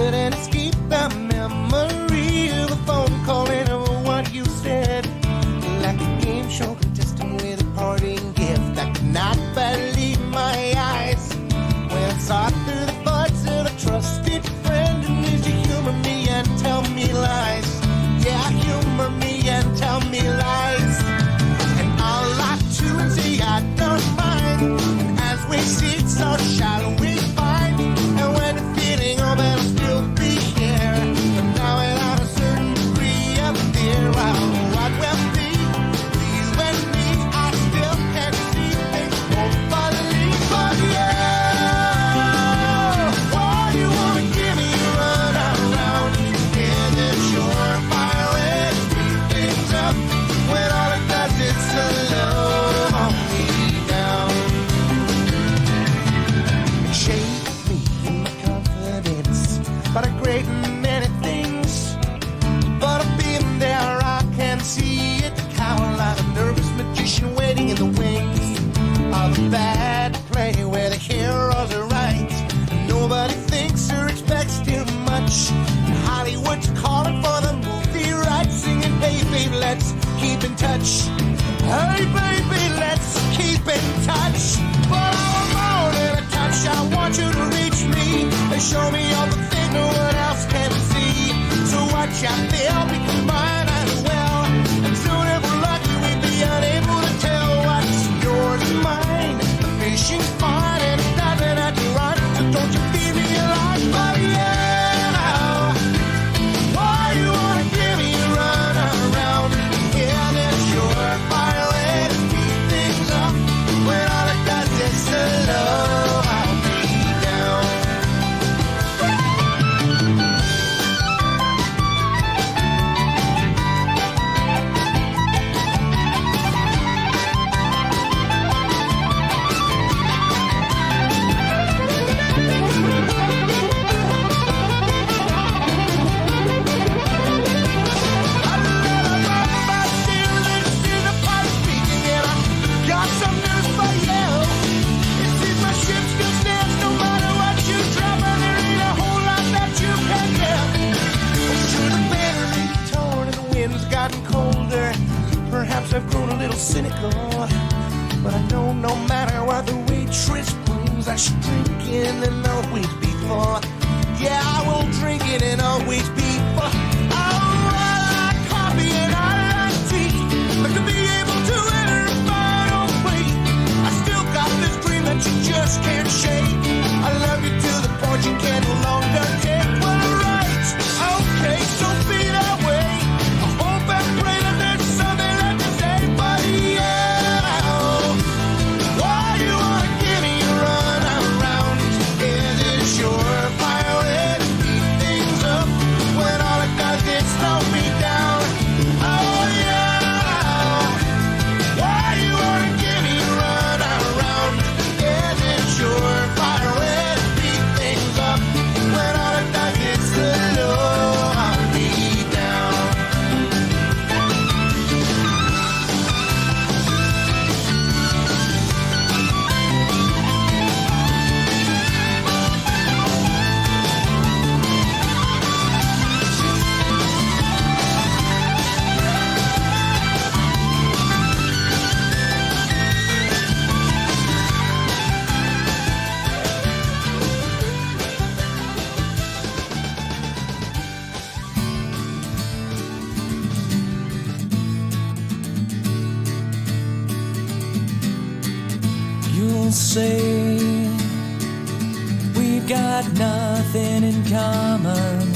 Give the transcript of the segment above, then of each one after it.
couldn't escape the memory of a phone call and of what you said. Like a game show contestant with a parting gift. I could not believe my eyes when I saw through the voice of a trusted friend. And used to humor me and tell me lies. Yeah, humor me and tell me lies. And I'll lie to and say I don't mind. And as we seek, so shall we find. And when the feeling of it'll still be here, but now without a certain degree of fear, what will be you and me? I still can't see things won't believe, but yeah. Why you wanna give me a run around? Is it sure fire way to speed things up when all it does is slow me down? Shake me in my confidence about a great many things, but I've been there, I can see it cower like a nervous magician waiting in the wings of a bad play where the heroes are right. Nobody thinks or expects too much. Hollywood's calling for the movie rights, singing, hey baby, let's keep in touch. Hey baby, let's keep in touch. But I'm more than a touch, I want you to reach me and show me all the things no one else can see. So watch out, they'll become mine as well. And soon if we're lucky, we'd be unable to tell what's yours and mine. The fishing's fine and it doesn't have to run, so don't you feed me alive, but yeah. Why you wanna give me a run around? Yeah, there's sure fire way to speed things up when all it does is slow me down. Got some news for you. It seems my ship still stands no matter what you drop, and there ain't a whole lot that you can do. Oh, sure, the banner may be torn and the wind's gotten colder. Perhaps I've grown a little cynical, but I know no matter what the waitress brings, I should drink it and always be full. Yeah, I will drink it and always be full. Oh, I like coffee and I like tea, but to be able to enter a final plate, I still got this dream that you just can't shake. I love you to the point you can no longer take. Well, right, okay, so be that way. I hope and pray that there's something left to say, but yeah. Why you wanna give me a run around? Is it sure fire way to speed things up when all it does is slow me down? Oh yeah. Why you wanna give me a run around? Is it sure fire way to speed things up when all it does is slow me down? You'll say we've got nothing in common,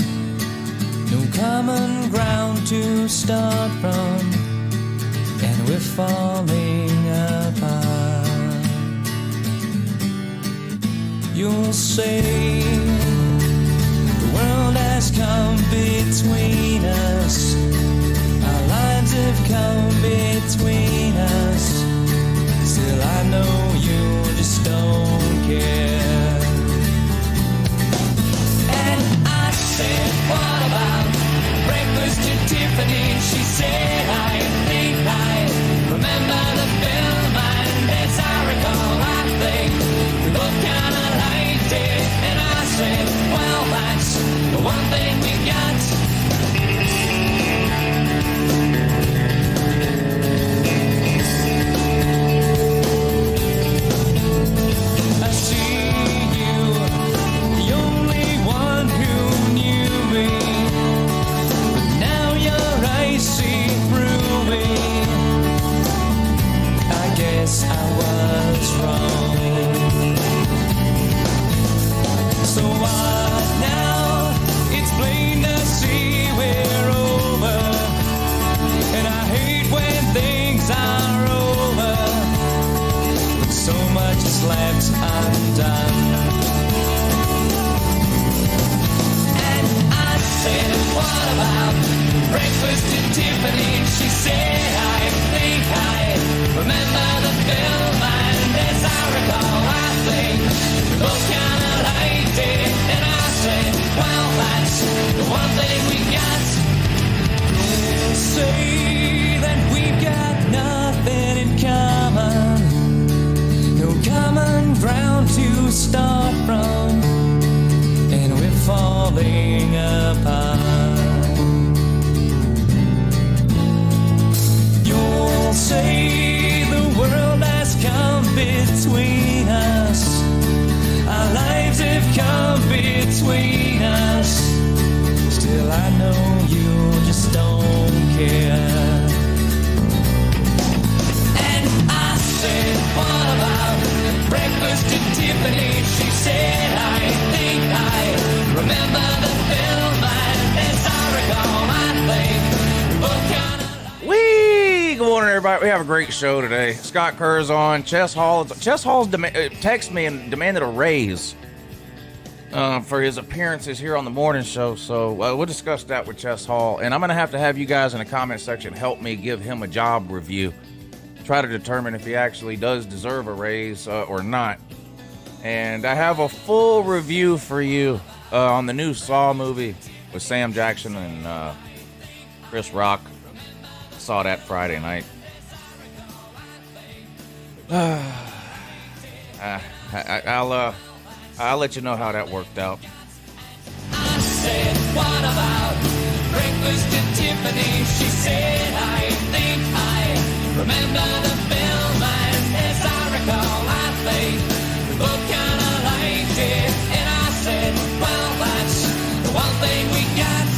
no common ground to start from, and we're falling apart. You'll say the world has come between us, our lines have come between us. Still I know you just don't care. And I said, what about breakfast to Tiffany? She said, I think I remember the film, and as I recall, I think we both kinda liked it. And I one thing we got. I see you, the only one who knew me, but now your eyes see through me. I guess I was wrong. So what now? It's plain to see we're over, and I hate when things are over, but so much is left undone. And I said, what about breakfast at Tiffany? She said, I think I remember the film, and as I recall, I think we both kind of liked it. And I said, well, that's the one thing we got. They'll say that we've got nothing in common, no common ground to start from, and we're falling apart. You'll say the world has come between us, our lives have come between us. Still I know you just don't care. And I said, what about breakfast at Tiffany? She said, I think I remember the film, and as I recall, I think we both kind of... Good morning, everybody. We have a great show today. Scott Kerr's on. Chess Hall's texted me and demanded a raise for his appearances here on the morning show. So we'll discuss that with Chess Hall. And I'm going to have you guys in the comment section help me give him a job review. Try to determine if he actually does deserve a raise or not. And I have a full review for you on the new Saw movie with Sam Jackson and Chris Rock. Saw that Friday night. I'll let you know how that worked out. I said, what about breakfast at Tiffany? She said, I think I remember the film, and as I recall, I think we both kind of liked it. And I said, well, that's the one thing we got.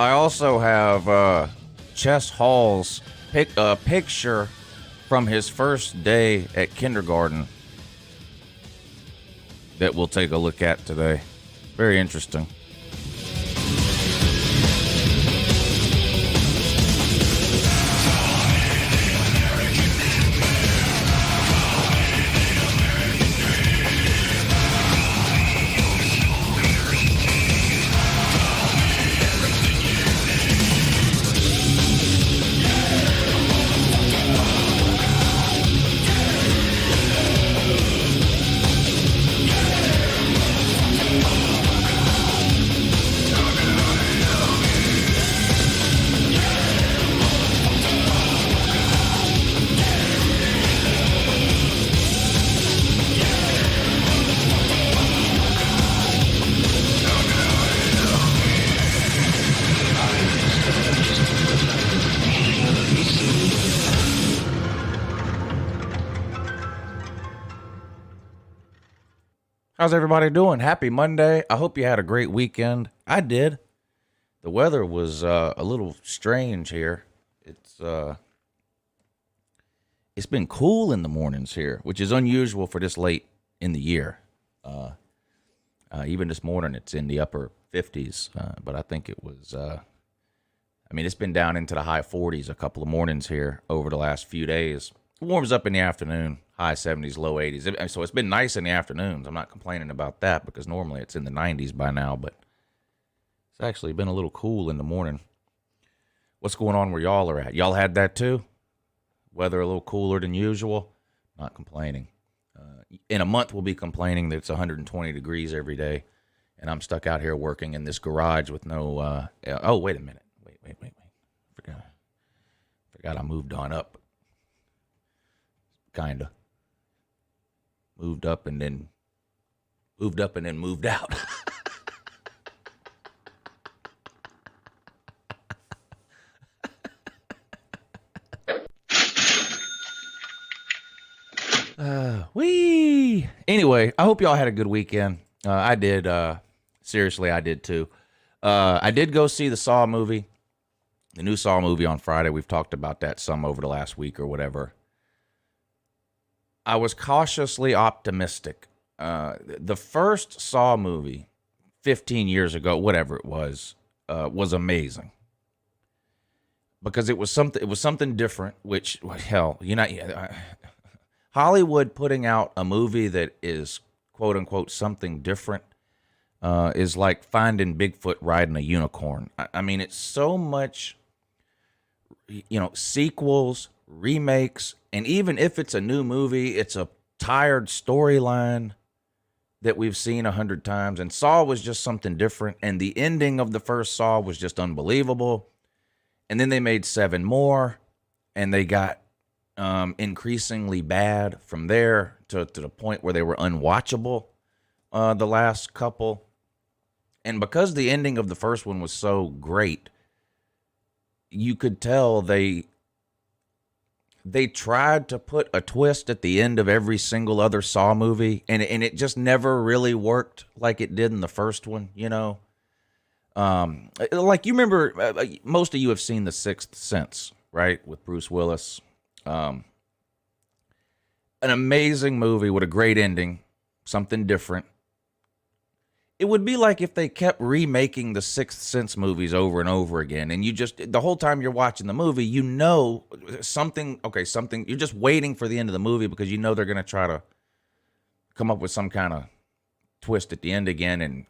I also have Chess Hall's picture from his first day at kindergarten that we'll take a look at today. Very interesting. How's everybody doing? Happy Monday. I hope you had a great weekend. I did. The weather was a little strange here. It's been cool in the mornings here, which is unusual for this late in the year. Even this morning, it's in the upper 50s, but I think it was, it's been down into the high 40s a couple of mornings here over the last few days. It warms up in the afternoon, high 70s, low 80s. So it's been nice in the afternoons. I'm not complaining about that because normally it's in the 90s by now, but it's actually been a little cool in the morning. What's going on where y'all are at? Y'all had that too? Weather a little cooler than usual? Not complaining. In a month, we'll be complaining that it's 120 degrees every day, and I'm stuck out here working in this garage with no, oh, wait a minute. Wait. Forgot I moved on up. Kinda. Moved up and then moved out. Anyway, I hope y'all had a good weekend. I did. Seriously, I did too. I did go see the Saw movie, the new Saw movie on Friday. We've talked about that some over the last week or whatever. I was cautiously optimistic. The first Saw movie, 15 years ago, whatever it was amazing because it was something different. Which, hell, Hollywood putting out a movie that is quote unquote something different is like finding Bigfoot riding a unicorn. I mean, it's so much, sequels, remakes, and even if it's a new movie, it's a tired storyline that we've seen 100 times. And Saw was just something different. And the ending of the first Saw was just unbelievable. And then they made 7 more, and they got increasingly bad from there to the point where they were unwatchable the last couple. And because the ending of the first one was so great, you could tell they tried to put a twist at the end of every single other Saw movie, and it just never really worked like it did in the first one, Like, you remember, most of you have seen The Sixth Sense, right, with Bruce Willis. An amazing movie with a great ending, something different. It would be like if they kept remaking the Sixth Sense movies over and over again, and you just, the whole time you're watching the movie, something, you're just waiting for the end of the movie because they're going to try to come up with some kind of twist at the end again. And,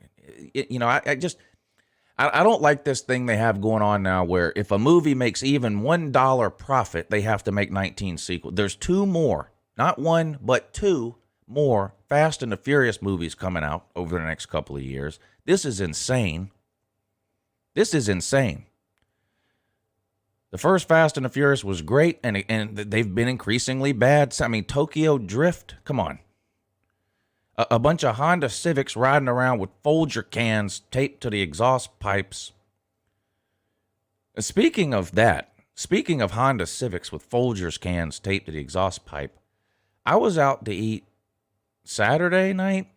I don't like this thing they have going on now where if a movie makes even $1 profit, they have to make 19 sequels. There's 2 more, not 1, but 2 more Fast and the Furious movies coming out over the next couple of years. This is insane. The first Fast and the Furious was great, and they've been increasingly bad. I mean, Tokyo Drift, come on. A bunch of Honda Civics riding around with Folger cans taped to the exhaust pipes. Speaking of Honda Civics with Folgers cans taped to the exhaust pipe, I was out to eat Saturday night.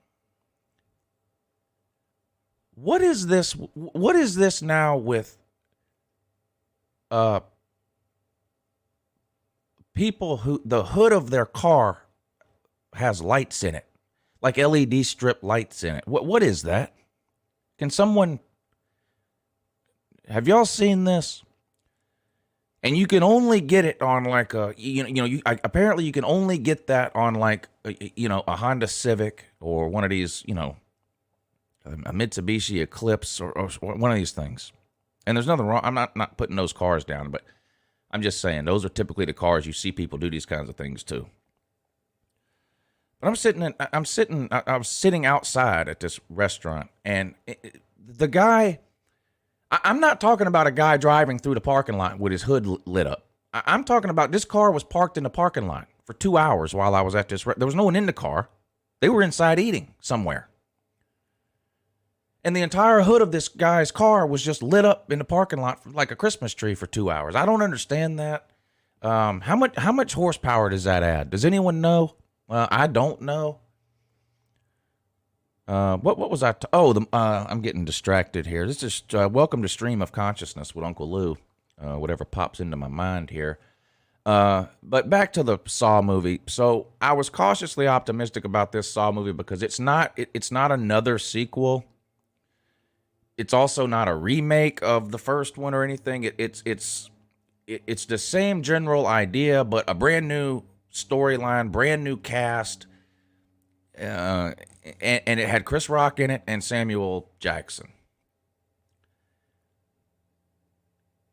What is this now with uh, people who the hood of their car has lights in it, like LED strip lights in it. What is that? Can someone, have y'all seen this? And you can only get it on like a, apparently you can only get that on like, a Honda Civic or one of these, a Mitsubishi Eclipse or one of these things. And there's nothing wrong. I'm not putting those cars down, but I'm just saying those are typically the cars you see people do these kinds of things to. But I was sitting outside at this restaurant, and the guy, I'm not talking about a guy driving through the parking lot with his hood lit up. I'm talking about this car was parked in the parking lot for 2 hours while I was at this. There was no one in the car. They were inside eating somewhere. And the entire hood of this guy's car was just lit up in the parking lot like a Christmas tree for 2 hours. I don't understand that. How much horsepower does that add? Does anyone know? I don't know. What was I? I'm getting distracted here. This is welcome to Stream of Consciousness with Uncle Lou. Whatever pops into my mind here. But back to the Saw movie. So I was cautiously optimistic about this Saw movie because it's not another sequel. It's also not a remake of the first one or anything. It's the same general idea, but a brand new storyline, brand new cast, and it had Chris Rock in it and Samuel Jackson.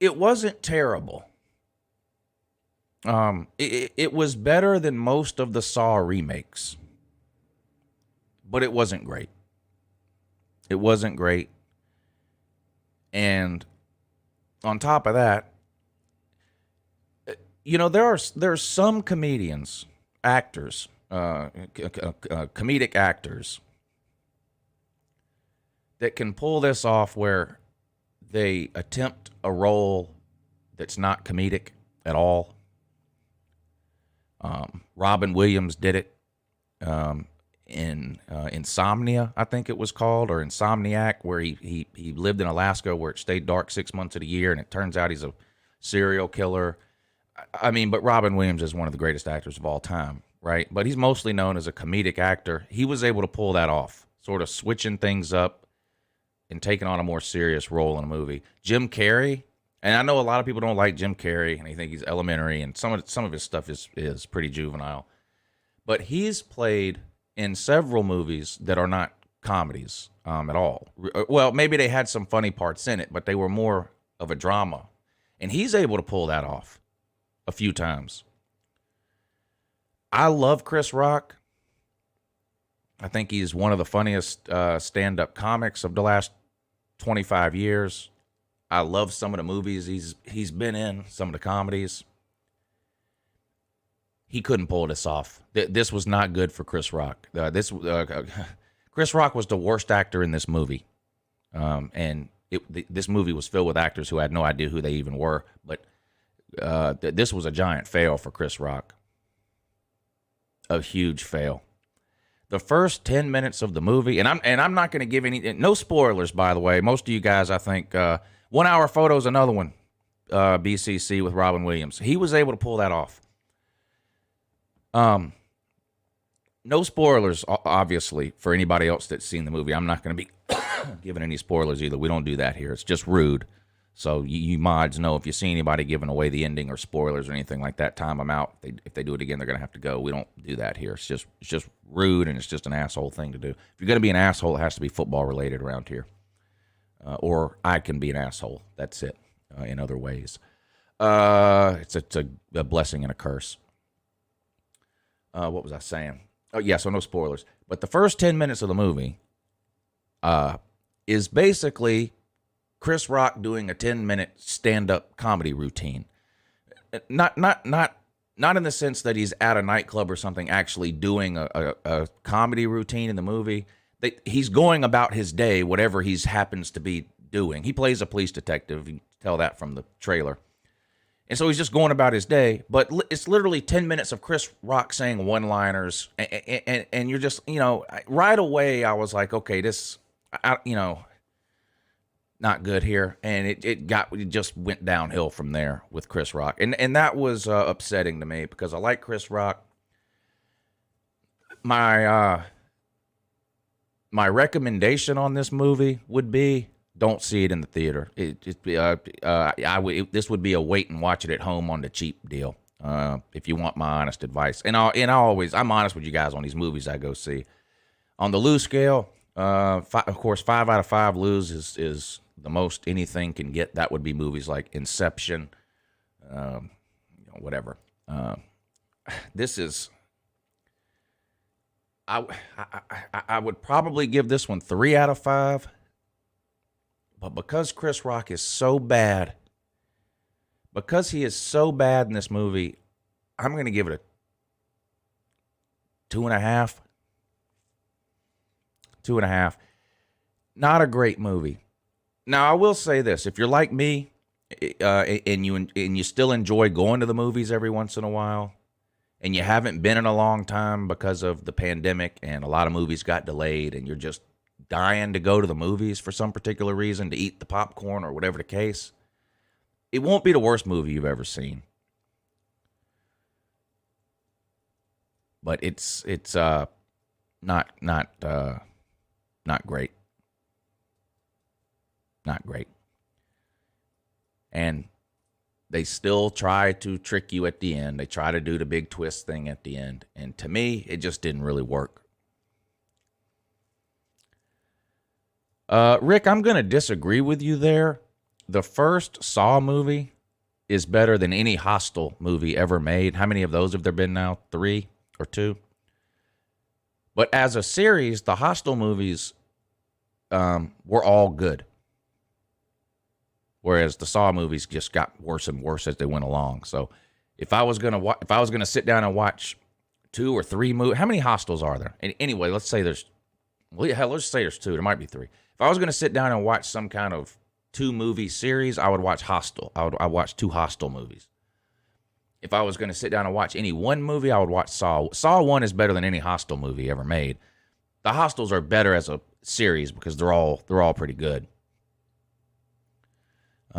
It wasn't terrible. It was better than most of the Saw remakes, but it wasn't great. It wasn't great. And on top of that, there's some comedians, actors, comedic actors that can pull this off where they attempt a role that's not comedic at all. Robin Williams did it in Insomnia, I think it was called, or Insomniac, where he lived in Alaska where it stayed dark 6 months of the year, and it turns out he's a serial killer. I mean, but Robin Williams is one of the greatest actors of all time, right? But he's mostly known as a comedic actor. He was able to pull that off, sort of switching things up and taking on a more serious role in a movie. Jim Carrey, and I know a lot of people don't like Jim Carrey, and they think he's elementary, and some of his stuff is pretty juvenile. But he's played in several movies that are not comedies at all. Well, maybe they had some funny parts in it, but they were more of a drama. And he's able to pull that off a few times. I love Chris Rock. I think he's one of the funniest stand-up comics of the last 25 years. I love some of the movies he's been in, some of the comedies. He couldn't pull this off. This was not good for Chris Rock. Chris Rock was the worst actor in this movie. And this movie was filled with actors who had no idea who they even were. But this was a giant fail for Chris Rock. A huge fail. The first 10 minutes of the movie, and I'm not going to give any, no spoilers, by the way. Most of you guys, I think, 1 Hour Photo is another one, BCC with Robin Williams. He was able to pull that off. No spoilers, obviously, for anybody else that's seen the movie. I'm not going to be giving any spoilers either. We don't do that here. It's just rude. So you mods know if you see anybody giving away the ending or spoilers or anything like that, time them out. If they do it again, they're going to have to go. We don't do that here. It's just rude, and it's just an asshole thing to do. If you're going to be an asshole, it has to be football related around here. Or I can be an asshole. That's it. In other ways, it's a blessing and a curse. What was I saying? Oh, yeah, so no spoilers. But the first 10 minutes of the movie is basically Chris Rock doing a 10-minute stand-up comedy routine. Not in the sense that he's at a nightclub or something actually doing a comedy routine in the movie. He's going about his day, whatever he happens to be doing. He plays a police detective. You can tell that from the trailer. And so he's just going about his day, but it's literally 10 minutes of Chris Rock saying one-liners, and you're just, right away I was like, okay, not good here, and it just went downhill from there with Chris Rock, and that was upsetting to me because I like Chris Rock. My recommendation on this movie would be don't see it in the theater. This would be a wait and watch it at home on the cheap deal. If you want my honest advice, I'm honest with you guys on these movies I go see. On the Lou scale, of course, 5 out of 5 Lou's is the most anything can get. That would be movies like Inception, whatever. This is. I would probably give this one 3 out of 5, but because Chris Rock is so bad, because he is so bad in this movie, I'm going to give it a 2.5. 2.5. Not a great movie. Now, I will say this: if you're like me, and you still enjoy going to the movies every once in a while, and you haven't been in a long time because of the pandemic and a lot of movies got delayed and you're just dying to go to the movies for some particular reason, to eat the popcorn or whatever the case, it won't be the worst movie you've ever seen. But it's not great. Not great. And they still try to trick you at the end. They try to do the big twist thing at the end. And to me, it just didn't really work. Rick, I'm going to disagree with you there. The first Saw movie is better than any Hostel movie ever made. How many of those have there been now? 3 or 2? But as a series, the Hostel movies were all good. Whereas the Saw movies just got worse and worse as they went along. So if I was gonna sit down and watch 2 or 3 movies, how many Hostels are there? Anyway, let's say there's 2. There might be 3. If I was gonna sit down and watch some kind of 2-movie series, I would watch Hostel. I watch 2 Hostel movies. If I was gonna sit down and watch any one movie, I would watch Saw. Saw 1 is better than any Hostel movie ever made. The Hostels are better as a series because they're all pretty good.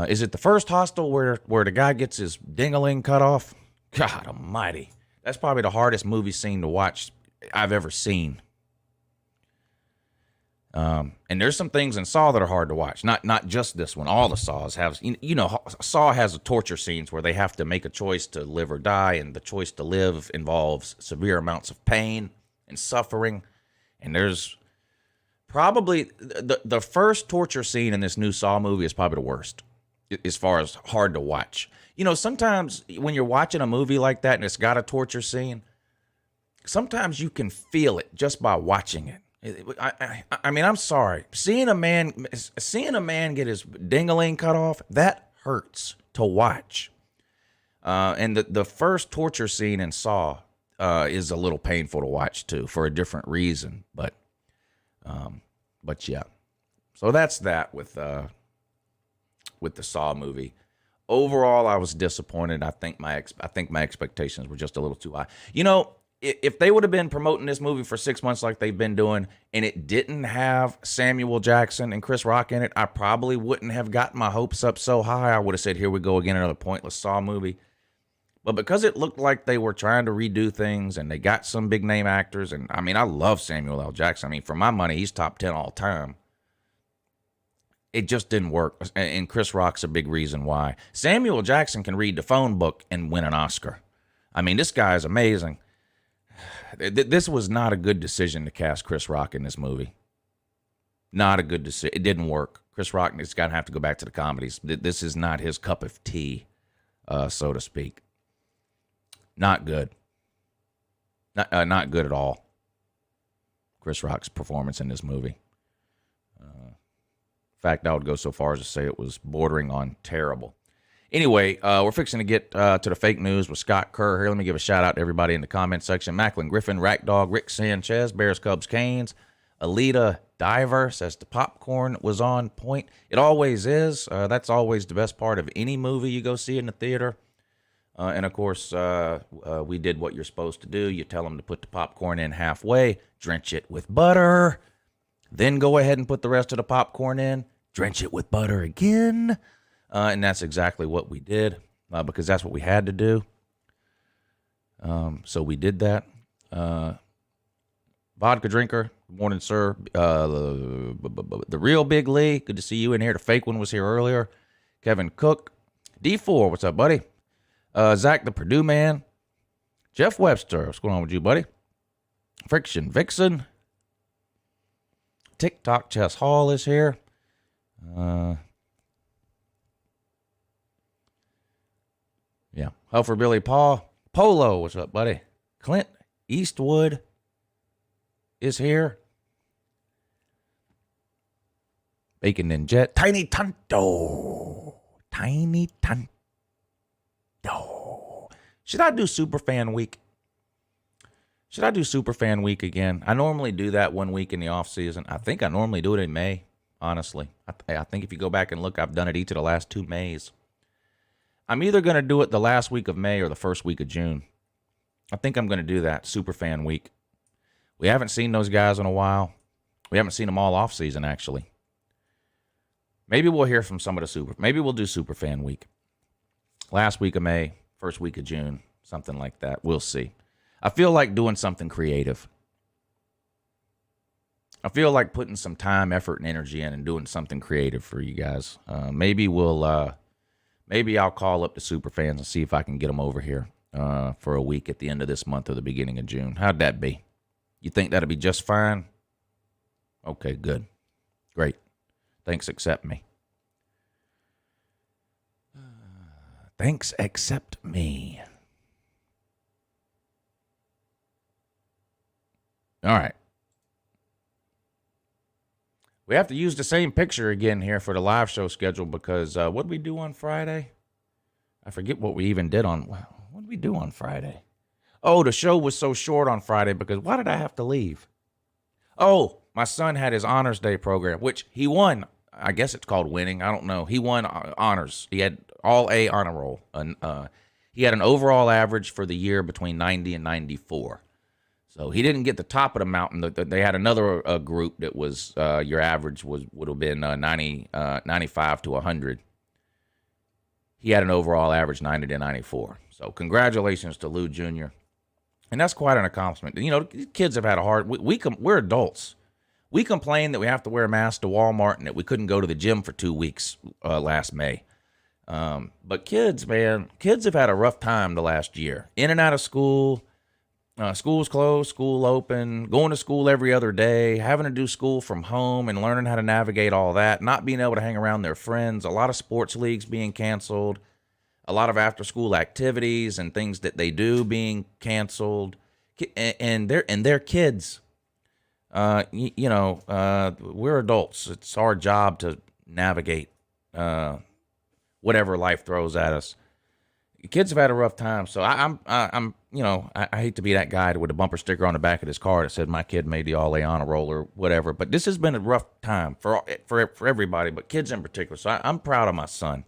Is it the first Hostel where the guy gets his ding-a-ling cut off? God almighty. That's probably the hardest movie scene to watch I've ever seen. And there's some things in Saw that are hard to watch. Not just this one. All the Saws have, Saw has torture scenes where they have to make a choice to live or die, and the choice to live involves severe amounts of pain and suffering. And there's probably the first torture scene in this new Saw movie is probably the worst, as far as hard to watch. Sometimes when you're watching a movie like that and it's got a torture scene, sometimes you can feel it just by watching it. I mean, I'm sorry. Seeing a man get his ding-a-ling cut off, that hurts to watch. And the first torture scene in Saw is a little painful to watch too, for a different reason. But yeah. So that's that with the Saw movie. Overall, I was disappointed. I think my expectations were just a little too high. If they would have been promoting this movie for 6 months like they've been doing, and it didn't have Samuel Jackson and Chris Rock in it, I probably wouldn't have gotten my hopes up so high. I would have said, here we go again, another pointless Saw movie. But because it looked like they were trying to redo things, and they got some big name actors, and I mean, I love Samuel L. Jackson. I mean, for my money, he's top 10 all time. It just didn't work, and Chris Rock's a big reason why. Samuel Jackson can read the phone book and win an Oscar. I mean, this guy is amazing. This was not a good decision to cast Chris Rock in this movie. Not a good decision. It didn't work. Chris Rock is going to have to go back to the comedies. This is not his cup of tea, so to speak. Not good. Not good at all. Chris Rock's performance in this movie. In fact, I would go so far as to say it was bordering on terrible. Anyway, we're fixing to get to the fake news with Scott KERR here. Let me give a shout-out to everybody in the comment section. Macklin Griffin, Rack Dog, Rick Sanchez, Bears, Cubs, Canes. Alita Diver says the popcorn was on point. It always is. That's always the best part of any movie you go see in the theater. And, of course, we did what you're supposed to do. You tell them to put the popcorn in halfway, drench it with butter, then go ahead and put the rest of the popcorn in. drench it with butter again. And that's exactly what we did because that's what we had to do. So we did that. Vodka drinker, good morning, sir. The real Big Lee, good to see you in here. The fake one was here earlier. Kevin Cook. D4, what's up, buddy? Zach the Purdue man. Jeff Webster, what's going on with you, buddy? Friction Vixen. TikTok Chess Hall is here. Yeah. Huffer Billy Paul. Polo, what's up, buddy? Clint Eastwood is here. Bacon and Jet. Tiny Tanto. Tiny Tanto. Should I do Superfan Week? Should I do Superfan Week again? I normally do that 1 week in the off season. I think I normally do it in May, honestly. I think if you go back and look, I've done it each of the last 2 Mays. I'm either going to do it the last week of May or the first week of June. I think I'm going to do that, Superfan Week. We haven't seen those guys in a while. We haven't seen them all off season, actually. Maybe we'll hear from some of the Maybe we'll do Superfan Week. Last week of May, first week of June, something like that. We'll see. I feel like doing something creative. I feel like putting some time, effort, and energy in and doing something creative for you guys. Maybe I'll call up the super fans and see if I can get them over here for a week at the end of this month or the beginning of June. How'd that be? You think that'll be just fine? Okay, good. Great. Thanks, accept me. Thanks, accept me. All right. We have to use the same picture again here for the live show schedule because what did we do on Friday? I forget what we even did on. What did we do on Friday? Oh, the show was so short on Friday because why did I have to leave? Oh, my son had his Honors Day program, which he won. I guess it's called winning. I don't know. He won honors. He had all A honor roll. He had an overall average for the year between 90 and 94. So he didn't get the top of the mountain. They had another group that was your average would have been 95 to 100. He had an overall average 90 to 94. So congratulations to Lou Jr. And that's quite an accomplishment. You know, kids have had a hard. We're adults. We complain that we have to wear masks to Walmart and that we couldn't go to the gym for 2 weeks last May. But kids, man, kids have had a rough time the last year. In and out of school. School's closed, school open, going to school every other day, having to do school from home and learning how to navigate all that, not being able to hang around their friends, a lot of sports leagues being canceled, a lot of after-school activities and things that they do being canceled, and they're kids. We're adults. It's our job to navigate whatever life throws at us. Kids have had a rough time, so I hate to be that guy with a bumper sticker on the back of his car that said my kid made the all A honor roll or whatever. But this has been a rough time for everybody, but kids in particular. So I'm proud of my son.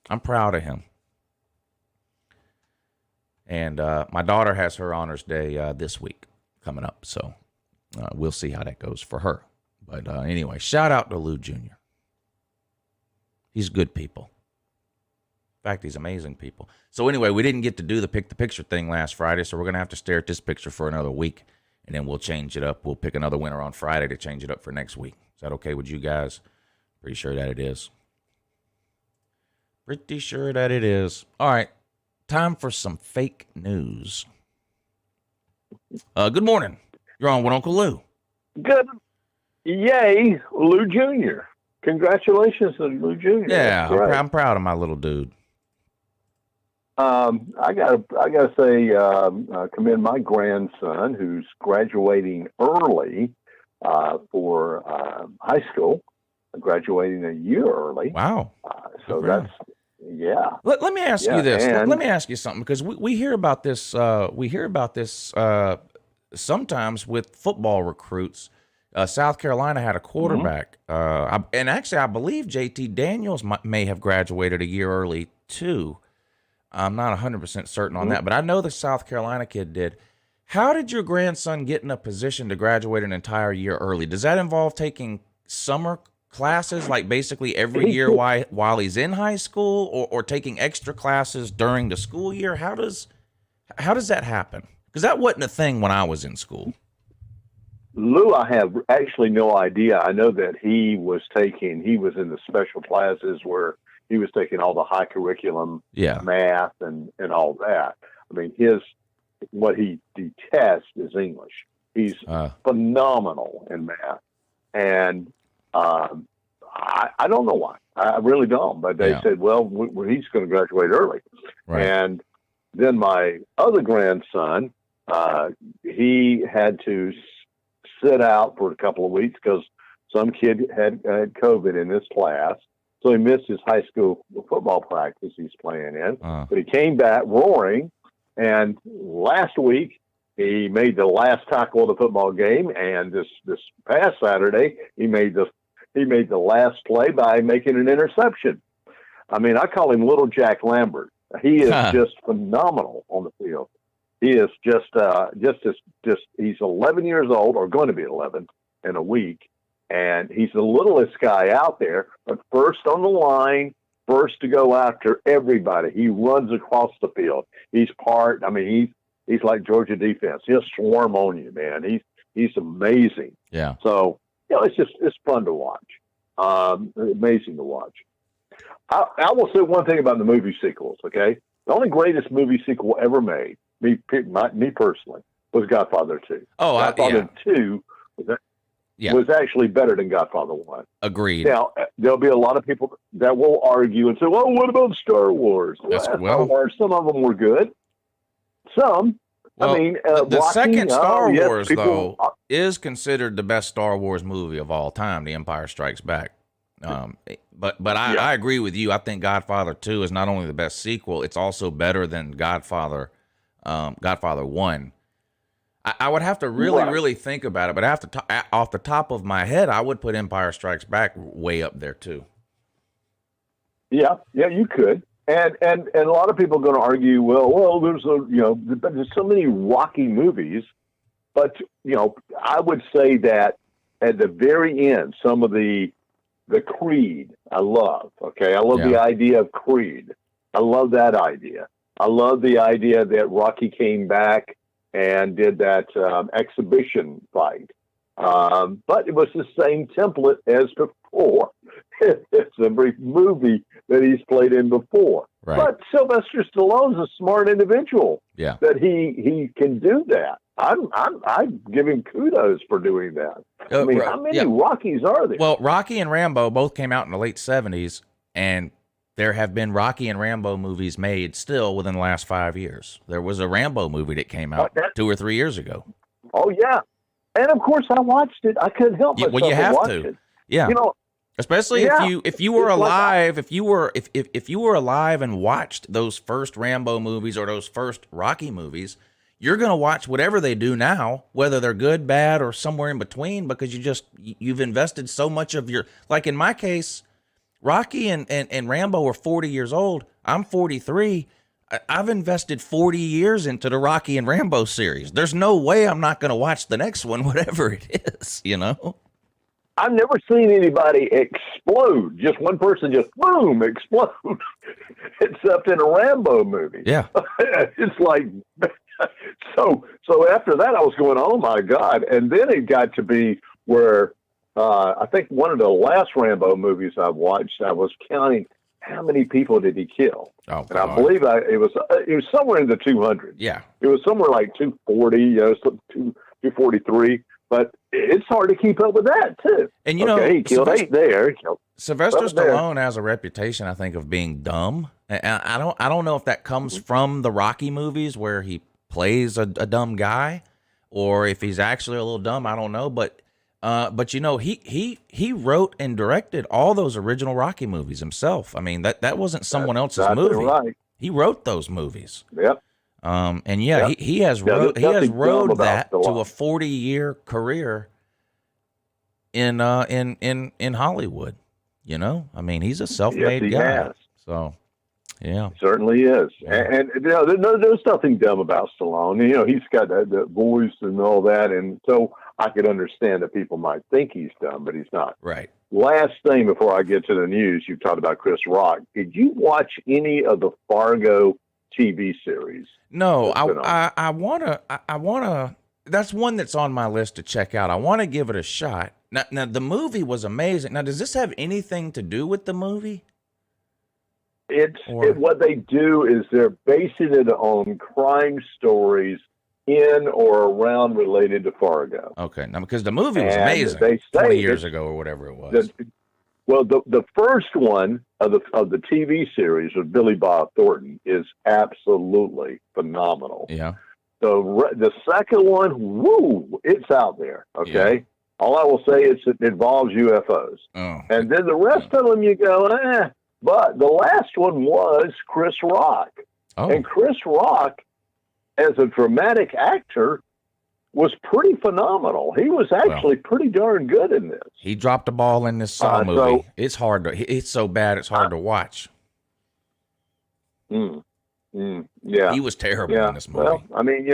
I'm proud of him. And my daughter has her honors day this week coming up, so we'll see how that goes for her. But anyway, shout out to Lou Jr. He's good people. In fact, he's amazing people. So anyway, we didn't get to do the pick the picture thing last Friday, so we're going to have to stare at this picture for another week, and then we'll change it up. We'll pick another winner on Friday to change it up for next week. Is that okay with you guys? Pretty sure that it is. Pretty sure that it is. All right, time for some fake news. Good morning. You're on with Uncle Lou. Good. Yay, Lou Jr. Congratulations to Lou Jr. Yeah, I'm proud of my little dude. I gotta say, commend my grandson who's graduating early for high school, graduating a year early. Wow! So that's Let me ask you this. Let me ask you something because we hear about this. We hear about this sometimes with football recruits. South Carolina had a quarterback, and actually, I believe JT Daniels may have graduated a year early too. I'm not 100% certain on that, but I know the South Carolina kid did. How did your grandson get in a position to graduate an entire year early? Does that involve taking summer classes like basically every year while he's in high school, or taking extra classes during the school year? How does that happen? Because that wasn't a thing when I was in school. Lou, I have actually no idea. I know that he was in the special classes where he was taking all the high curriculum math and all that. I mean, what he detests is English. He's phenomenal in math. And I don't know why. I really don't. But they said, well, he's going to graduate early. Right. And then my other grandson, he had to sit out for a couple of weeks because some kid had COVID in his class. So he missed his high school football practice he's playing in. But he came back roaring. And last week, he made the last tackle of the football game. And this past Saturday, he made the last play by making an interception. I mean, I call him Little Jack Lambert. He is just phenomenal on the field. He is just he's 11 years old, or going to be 11 in a week. And he's the littlest guy out there, but first on the line, first to go after everybody. He runs across the field. He's like Georgia defense. He'll swarm on you, man. He's amazing. Yeah. So, it's fun to watch. Amazing to watch. I will say one thing about the movie sequels, okay? The only greatest movie sequel ever made, me personally, was Godfather 2. Oh, Godfather 2 was actually better than Godfather 1. Agreed. Now, there'll be a lot of people that will argue and say, well, what about Star Wars? Star Wars, some of them were good. Some. Well, I mean, the Rocky, second Star Wars, though, is considered the best Star Wars movie of all time, The Empire Strikes Back. But I agree with you. I think Godfather 2 is not only the best sequel, it's also better than Godfather 1. I would have to really think about it, but off the top of my head, I would put Empire Strikes Back way up there too. Yeah, you could. And a lot of people are going to argue, well, there's so many Rocky movies, but I would say that at the very end, some of the Creed I love. Okay, I love the idea of Creed. I love that idea. I love the idea that Rocky came back and did that exhibition fight. But it was the same template as before. It's every movie that he's played in before. Right. But Sylvester Stallone's a smart individual. Yeah. That he can do that. I give him kudos for doing that. I mean, how many Rockies are there? Well, Rocky and Rambo both came out in the late 70s, and there have been Rocky and Rambo movies made still within the last 5 years. There was a Rambo movie that came out 2 or 3 years ago. Oh, yeah. And, of course, I watched it. I couldn't help myself. Well, you have to. It. Yeah. Especially if you were alive, if you were alive and watched those first Rambo movies or those first Rocky movies, you're going to watch whatever they do now, whether they're good, bad, or somewhere in between, because you've invested so much of your, like in my case, Rocky and Rambo were 40 years old. I'm 43. I've invested 40 years into the Rocky and Rambo series. There's no way I'm not going to watch the next one, whatever it is, I've never seen anybody explode. Just one person just, boom, explode. Except in a Rambo movie. Yeah. It's like, so after that I was going, oh my God. And then it got to be where I think one of the last Rambo movies I watched, I was counting how many people did he kill. Oh, and I believe it was somewhere in the 200. Yeah. It was somewhere like 240, 243. But it's hard to keep up with that, too. And, he killed 8 there. Sylvester Stallone has a reputation, I think, of being dumb. And I don't know if that comes from the Rocky movies where he plays a dumb guy, or if he's actually a little dumb. I don't know. But he wrote and directed all those original Rocky movies himself. I mean, that wasn't someone else's movie. Right. He wrote those movies. Yep. And he has rode that to a 40-year career in Hollywood. I mean, he's a self-made guy. Has. So, yeah, he certainly is. Yeah. And there's nothing dumb about Stallone. He's got the voice and all that, and so I could understand that people might think he's dumb, but he's not. Right. last thing before I get to the news, you talked about Chris Rock. Did you watch any of the Fargo TV series? No, I wanna. That's one that's on my list to check out. I want to give it a shot. Now, the movie was amazing. Now, does this have anything to do with the movie? What they do is they're basing it on crime stories in or around related to Fargo. Okay, now because the movie was amazing, 20 years ago or whatever it was. The first one of the TV series with Billy Bob Thornton is absolutely phenomenal. Yeah. The second one, woo, it's out there. Okay. Yeah. All I will say is it involves UFOs. Oh. And then the rest of them, you go, eh. But the last one was Chris Rock. Oh. And Chris Rock, as a dramatic actor, was pretty phenomenal. He was actually pretty darn good in this. He dropped the ball in this Saw movie. It's hard to. It's so bad. It's hard to watch. Yeah, he was terrible in this movie. Well, I mean,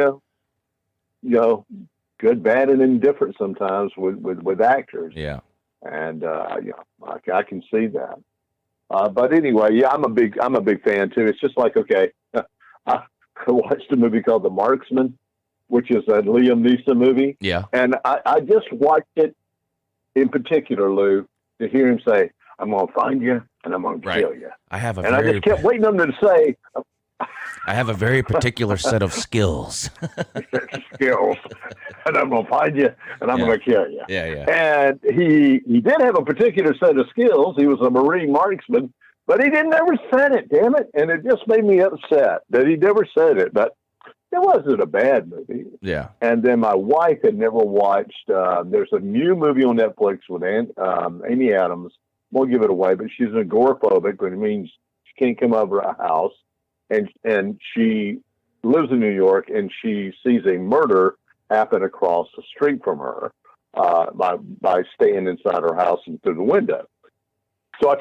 good, bad, and indifferent sometimes with actors. Yeah, and I can see that. But anyway, yeah, I'm a big fan too. It's just like, okay, I watched a movie called The Marksman, which is a Liam Neeson movie. Yeah. And I just watched it in particular, Lou, to hear him say, I'm going to find you and I'm going to kill you. I just kept waiting on him to say, I have a very particular set of skills. Skills. And I'm going to find you and I'm going to kill you. Yeah, yeah. And he did have a particular set of skills. He was a Marine marksman, but he never said it, damn it. And it just made me upset that he never said it. But it wasn't a bad movie. Yeah. And then my wife had never watched, there's a new movie on Netflix with Amy Adams. Won't give it away, but she's an agoraphobic, which means she can't come over a house. And she lives in New York, and she sees a murder happen across the street from her by staying inside her house and through the window. So I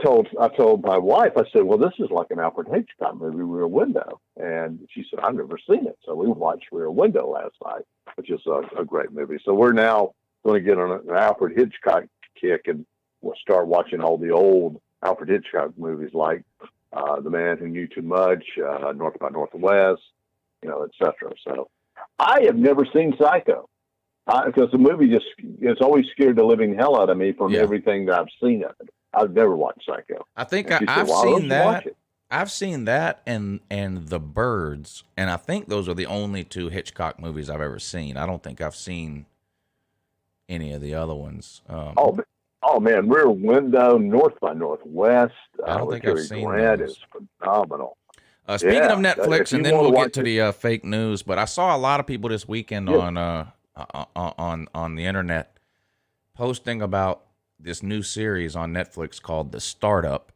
told my wife, I said, well, this is like an Alfred Hitchcock movie, Rear Window. And she said, I've never seen it. So we watched Rear Window last night, which is a great movie. So we're now going to get on an Alfred Hitchcock kick, and we'll start watching all the old Alfred Hitchcock movies like The Man Who Knew Too Much, North by Northwest, et cetera. So I have never seen Psycho because the movie it's always scared the living hell out of me from everything that I've seen of it. I've never watched Psycho. I think I've seen that. I've seen that and The Birds, and I think those are the only two Hitchcock movies I've ever seen. I don't think I've seen any of the other ones. Oh man, Rear Window, North by Northwest. I don't think I've seen that. Is phenomenal. Speaking of Netflix, and then we'll get to the fake news. But I saw a lot of people this weekend on the internet posting about this new series on Netflix called The Startup,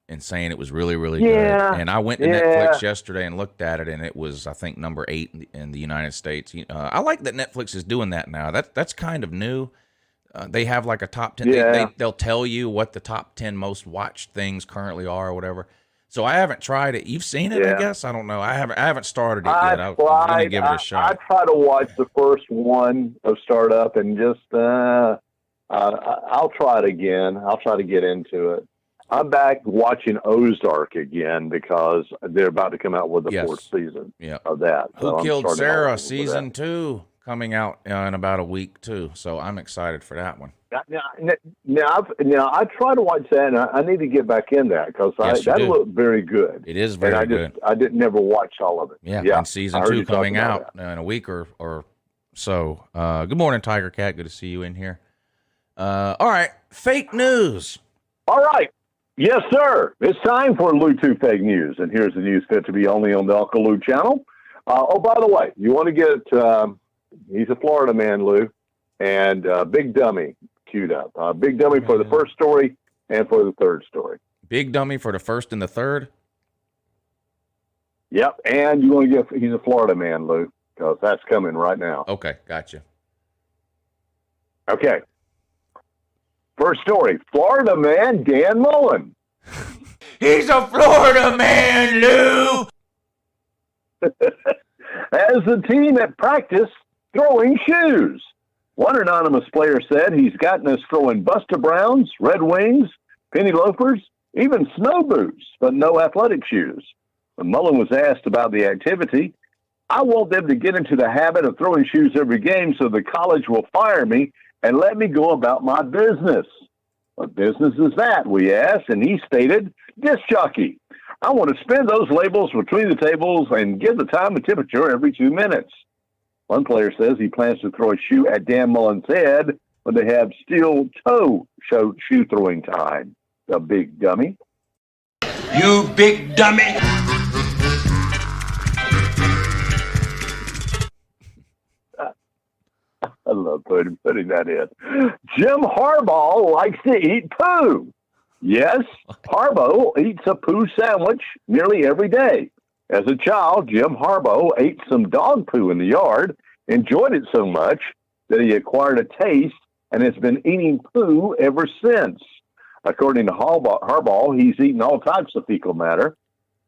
and saying it was really, really good. And I went to Netflix yesterday and looked at it, and it was, I think, number 8 in the United States. I like that Netflix is doing that now. That's kind of new. They have like a top 10. They'll tell you what the top 10 most watched things currently are or whatever. So I haven't tried it. You've seen it, I guess. I don't know. I haven't started it yet. I'm going to give it a shot. I try to watch the first one of Startup and just I'll try it again. I'll try to get into it. I'm back watching Ozark again because they're about to come out with the 4th season of that. Who Killed Sarah season 2 coming out in about a week too. So I'm excited for that one. Now I try to watch that, and I need to get back in that because that looked very good. It is very good. I didn't never watch all of it. Yeah. And season 2 coming out in a week or so. Good morning, Tiger Cat. Good to see you in here. All right, fake news. All right. Yes, sir. It's time for Lou 2 Fake News, and here's the news fit to be only on the Uncle Lou channel. By the way, you want to get, he's a Florida man, Lou, and Big Dummy queued up. Big Dummy for the first story and for the third story. Big Dummy for the first and the third? Yep, and you want to get, he's a Florida man, Lou, because that's coming right now. Okay, gotcha. Okay. First story, Florida man Dan Mullen. He's a Florida man, Lou. As the team at practice throwing shoes. One anonymous player said he's gotten us throwing Buster Browns, Red Wings, penny loafers, even snow boots, but no athletic shoes. When Mullen was asked about the activity, I want them to get into the habit of throwing shoes every game so the college will fire me and let me go about my business. What business is that, we asked, and he stated, disc jockey. I want to spin those labels between the tables and give the time and temperature every 2 minutes. One player says he plans to throw a shoe at Dan Mullen's head when they have steel toe shoe throwing time. The big dummy. You big dummy. I love putting that in. Jim Harbaugh likes to eat poo. Yes, Harbaugh eats a poo sandwich nearly every day. As a child, Jim Harbaugh ate some dog poo in the yard, enjoyed it so much that he acquired a taste and has been eating poo ever since. According to Harbaugh, he's eaten all types of fecal matter,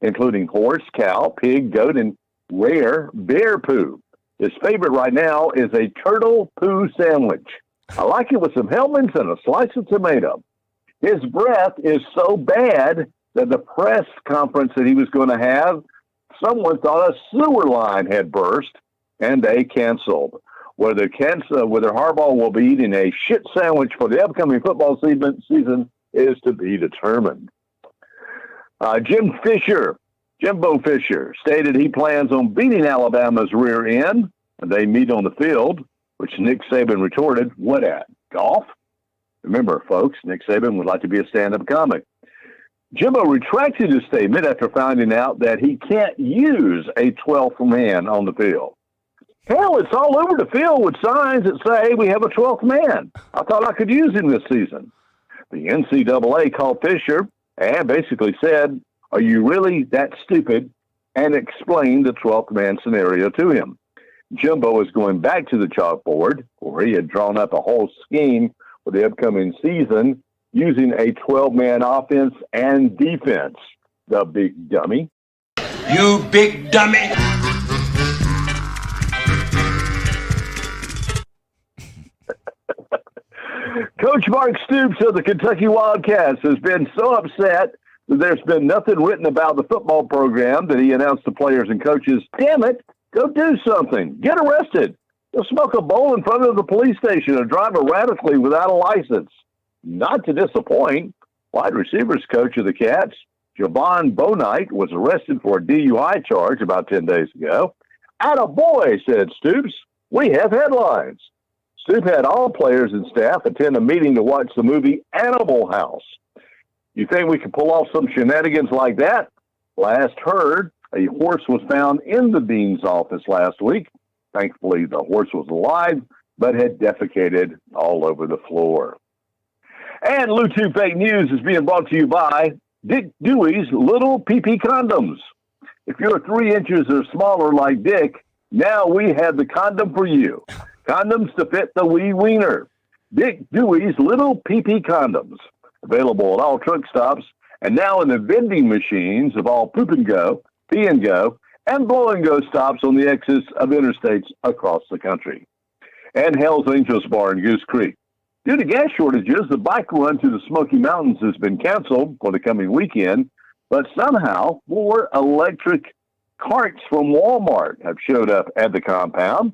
including horse, cow, pig, goat, and rare bear poo. His favorite right now is a turtle poo sandwich. I like it with some Hellmann's and a slice of tomato. His breath is so bad that the press conference that he was going to have, someone thought a sewer line had burst, and they canceled. Whether Harbaugh will be eating a shit sandwich for the upcoming football season is to be determined. Jimbo Fisher stated he plans on beating Alabama's rear end, and they meet on the field, which Nick Saban retorted, what at, golf? Remember, folks, Nick Saban would like to be a stand-up comic. Jimbo retracted his statement after finding out that he can't use a 12th man on the field. Hell, it's all over the field with signs that say we have a 12th man. I thought I could use him this season. The NCAA called Fisher and basically said, are you really that stupid? And explained the 12th man scenario to him. Jimbo is going back to the chalkboard where he had drawn up a whole scheme for the upcoming season using a 12-man offense and defense. The big dummy. You big dummy. Coach Mark Stoops of the Kentucky Wildcats has been so upset that there's been nothing written about the football program that he announced to players and coaches, damn it, go do something. Get arrested. Go smoke a bowl in front of the police station or drive erratically without a license. Not to disappoint, wide receivers coach of the Cats, Javon Bonite, was arrested for a DUI charge about 10 days ago. Attaboy, said Stoops. We have headlines. Stoop had all players and staff attend a meeting to watch the movie Animal House. You think we can pull off some shenanigans like that? Last heard, a horse was found in the dean's office last week. Thankfully, the horse was alive, but had defecated all over the floor. And Bluetooth Fake News is being brought to you by Dick Dewey's Little PP Condoms. If you're 3 inches or smaller like Dick, now we have the condom for you. Condoms to fit the wee wiener. Dick Dewey's Little PP Condoms. Available at all truck stops and now in the vending machines of all Poop and Go, Pee and Go, and Blow and Go stops on the exits of interstates across the country. And Hell's Angels Bar in Goose Creek. Due to gas shortages, the bike run to the Smoky Mountains has been canceled for the coming weekend, but somehow 4 electric carts from Walmart have showed up at the compound.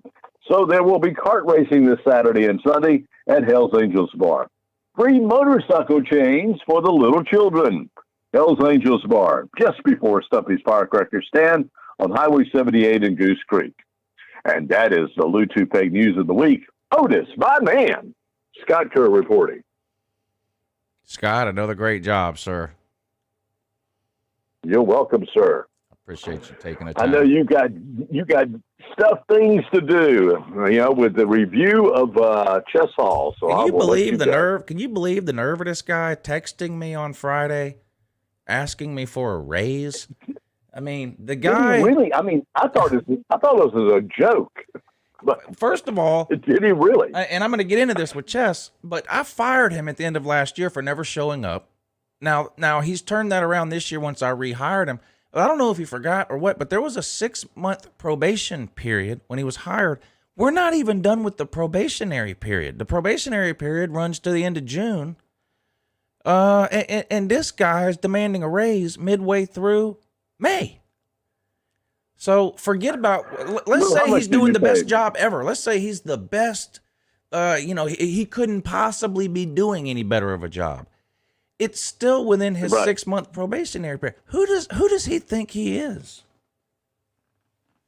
So there will be kart racing this Saturday and Sunday at Hell's Angels Bar. Free motorcycle chains for the little children. Hell's Angels Bar, just before Stumpy's Firecracker Stand on Highway 78 in Goose Creek. And that is the Bluetooth Fake News of the Week. Otis, my man. Scott Kerr reporting. Scott, another great job, sir. You're welcome, sir. Appreciate you taking the time. I know you got things to do, with the review of Chess Hall. So Can you believe the nerve? Can you believe the nerve of this guy texting me on Friday, asking me for a raise? I mean, the guy really. I mean, I thought it was a joke. But first of all, did he really? And I'm going to get into this with Chess, but I fired him at the end of last year for never showing up. Now he's turned that around this year once I rehired him. I don't know if he forgot or what, but there was a 6-month probation period when he was hired We're not even done with the probationary period. The probationary period runs to the end of June. And this guy is demanding a raise midway through May. So forget about, let's say he's doing the best job ever. Let's say he's the best, he couldn't possibly be doing any better of a job. It's still within his 6-month probationary period. Who does he think he is?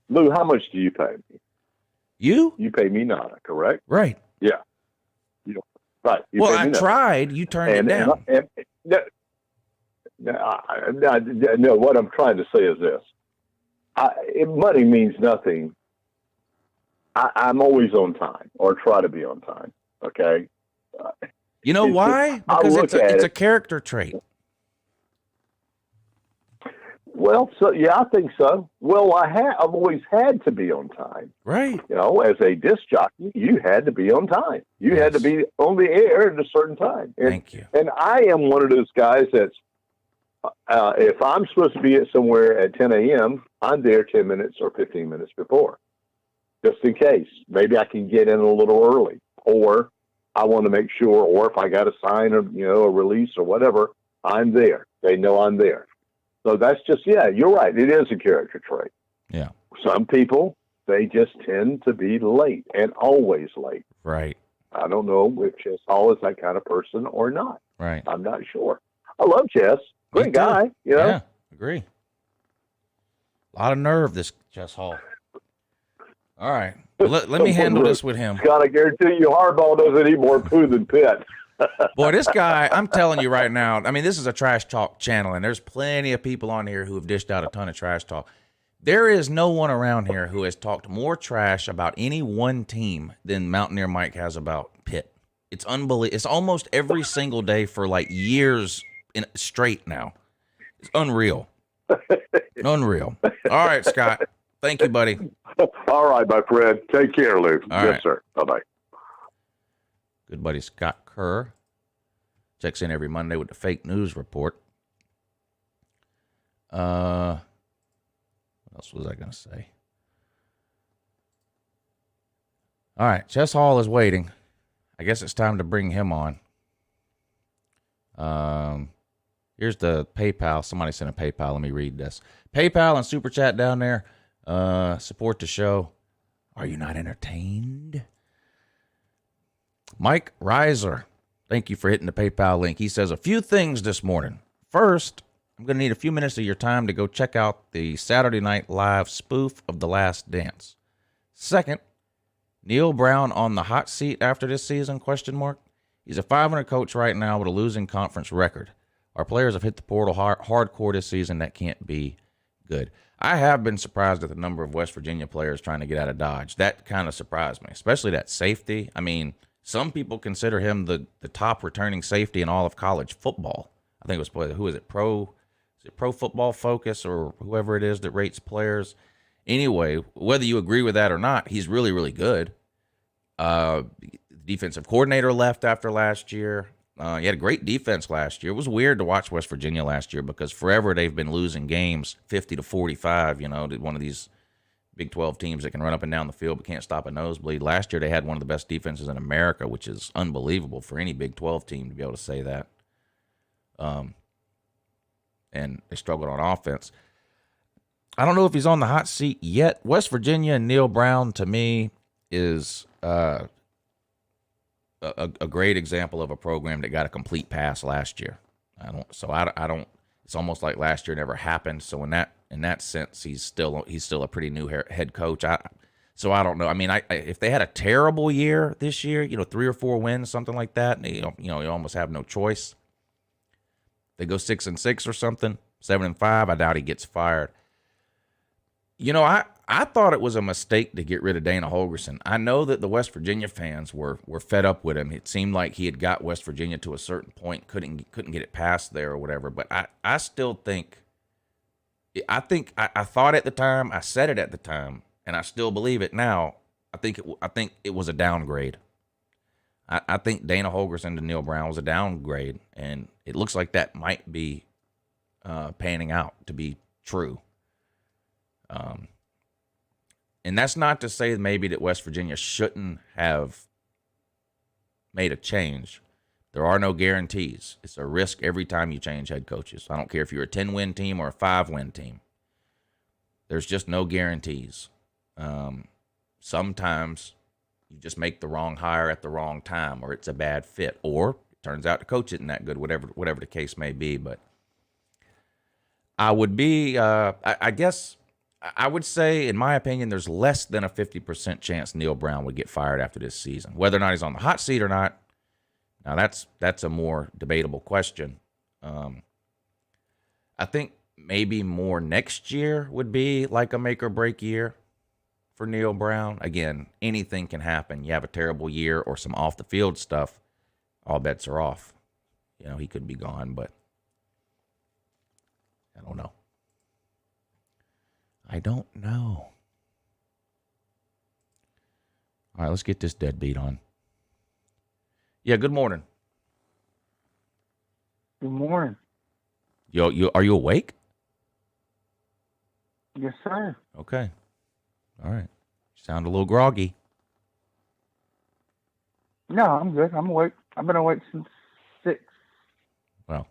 Lou, how much do you pay me? You pay me nada, correct? Right. Yeah. You don't, right. You well, pay me I tried. You turned it down. No, what I'm trying to say is this. Money means nothing. I'm always on time, or try to be on time, okay? You know why? Because it's a character trait. Well, so yeah, I think so. Well, I've always had to be on time. Right. As a disc jockey, you had to be on time. You had to be on the air at a certain time. Thank you. And I am one of those guys that's, if I'm supposed to be at somewhere at 10 a.m., I'm there 10 minutes or 15 minutes before, just in case. Maybe I can get in a little early, or I want to make sure, or if I got to sign a release or whatever, I'm there. They know I'm there. So that's just, you're right. It is a character trait. Yeah. Some people, they just tend to be late and always late. Right. I don't know if Chess Hall is that kind of person or not. Right. I'm not sure. I love Chess. Great guy, Yeah, agree. A lot of nerve, this Chess Hall. All right. Well, let me handle this with him. Scott, I guarantee you Hardball doesn't eat more poo than Pitt. Boy, this guy, I'm telling you right now, I mean, this is a trash talk channel, and there's plenty of people on here who have dished out a ton of trash talk. There is no one around here who has talked more trash about any one team than Mountaineer Mike has about Pitt. It's unbelievable. It's almost every single day for like years straight now. It's unreal. Unreal. All right, Scott. Thank you, buddy. All right, my friend. Take care, Luke. All yes, right. sir. Bye-bye. Good buddy Scott KERR checks in every Monday with the fake news report. What else was I going to say? All right, Chess Hall is waiting. I guess it's time to bring him on. Here's the PayPal. Somebody sent a PayPal. Let me read this. PayPal and Super Chat down there. Support the show. Are you not entertained? Mike Reiser, thank you for hitting the PayPal link. He says a few things this morning. First, I'm going to need a few minutes of your time to go check out the Saturday Night Live spoof of The Last Dance. Second, Neil Brown on the hot seat after this season, ? He's a 500 coach right now with a losing conference record. Our players have hit the portal hardcore this season. That can't be good. I have been surprised at the number of West Virginia players trying to get out of Dodge. That kind of surprised me, especially that safety. I mean, some people consider him the top returning safety in all of college football. I think it was, who is it, Pro Football Focus or whoever it is that rates players. Anyway, whether you agree with that or not, he's really, really good. Defensive coordinator left after last year. He had a great defense last year. It was weird to watch West Virginia last year because forever they've been losing games 50-45, to one of these Big 12 teams that can run up and down the field but can't stop a nosebleed. Last year they had one of the best defenses in America, which is unbelievable for any Big 12 team to be able to say that. And they struggled on offense. I don't know if he's on the hot seat yet. West Virginia and Neil Brown, to me, is a great example of a program that got a complete pass last year. I don't. It's almost like last year never happened. So in that sense, he's still a pretty new head coach. So I don't know. I mean, if they had a terrible year this year, 3 or 4 wins, something like that, you almost have no choice. They go 6-6 or something, 7-5. I doubt he gets fired. I thought it was a mistake to get rid of Dana Holgorsen. I know that the West Virginia fans were fed up with him. It seemed like he had got West Virginia to a certain point, couldn't get it past there or whatever. But I still think, I thought at the time, I said it at the time, and I still believe it now. I think it was a downgrade. I think Dana Holgorsen to Neil Brown was a downgrade, and it looks like that might be panning out to be true. And that's not to say maybe that West Virginia shouldn't have made a change. There are no guarantees. It's a risk every time you change head coaches. I don't care if you're a 10-win team or a 5-win team. There's just no guarantees. Sometimes you just make the wrong hire at the wrong time, or it's a bad fit, or it turns out the coach isn't that good, whatever the case may be. But I would be, I guess, I would say, in my opinion, there's less than a 50% chance Neil Brown would get fired after this season. Whether or not he's on the hot seat or not, now that's a more debatable question. I think maybe more next year would be like a make or break year for Neil Brown. Again, anything can happen. You have a terrible year or some off the field stuff, all bets are off. You know, he could be gone, but I don't know. I don't know. All right, let's get this deadbeat on. Yeah, good morning. Good morning. You are you awake? Yes, sir. Okay. All right. You sound a little groggy. No, I'm good. I'm awake. I've been awake since 6. Well,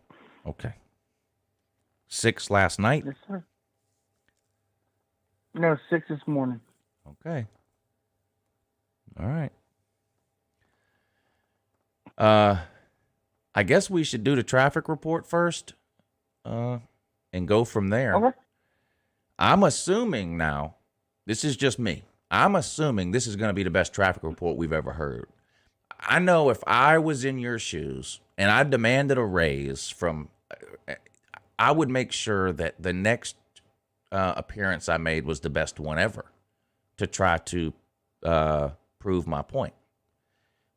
okay. 6 last night? Yes, sir. No, 6 this morning. Okay. All right. I guess we should do the traffic report first, and go from there. Okay. I'm assuming now, this is just me. I'm assuming this is going to be the best traffic report we've ever heard. I know if I was in your shoes and I demanded a raise I would make sure that the next appearance I made was the best one ever to try to prove my point.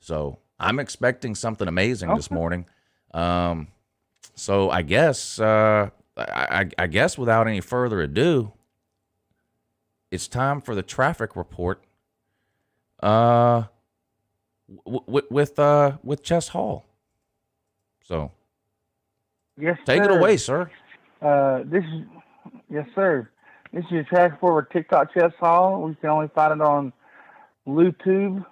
So I'm expecting something amazing this morning. So I guess I guess without any further ado, it's time for the traffic report. With Chess Hall. So Yes, take sir. it away, sir. Yes, sir. This is your traffic report with TikTok Chess Hall. We can only find it on YouTube.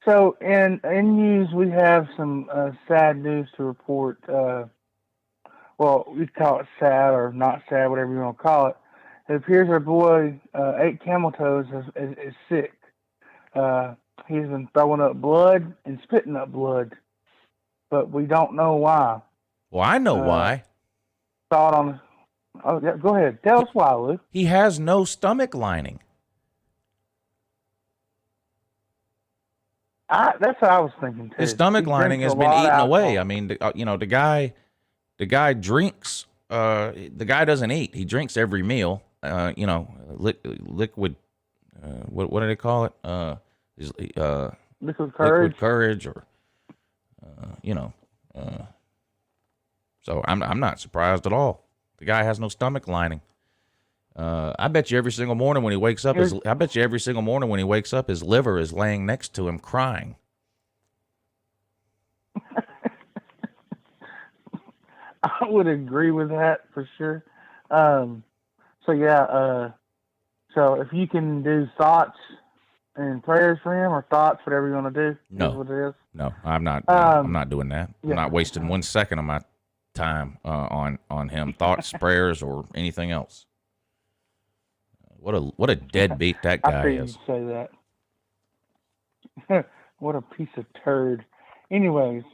So in news, we have some sad news to report. Well, we call it sad or not sad, whatever you want to call it. It appears our boy, 8 Camel Toes, is sick. He's been throwing up blood and spitting up blood, but we don't know why. Well, I know why. Saw it on. Oh, yeah, go ahead. Tell us why, Lou. He has no stomach lining. That's what I was thinking too. His stomach lining has been eaten away. I mean, the guy drinks. The guy doesn't eat. He drinks every meal. Liquid. What do they call it? Liquid courage. Liquid courage, or So I'm not surprised at all. The guy has no stomach lining. I bet you every single morning when he wakes up, his liver is laying next to him crying. I would agree with that for sure. So if you can do thoughts and prayers for him, or thoughts, whatever you want to do. No, what it is. No, I'm not. I'm not doing that. Yeah. I'm not wasting 1 second of my time on him. Thoughts, prayers, or anything else. What a deadbeat that I guy figured is. you'd say that. What a piece of turd. Anyways,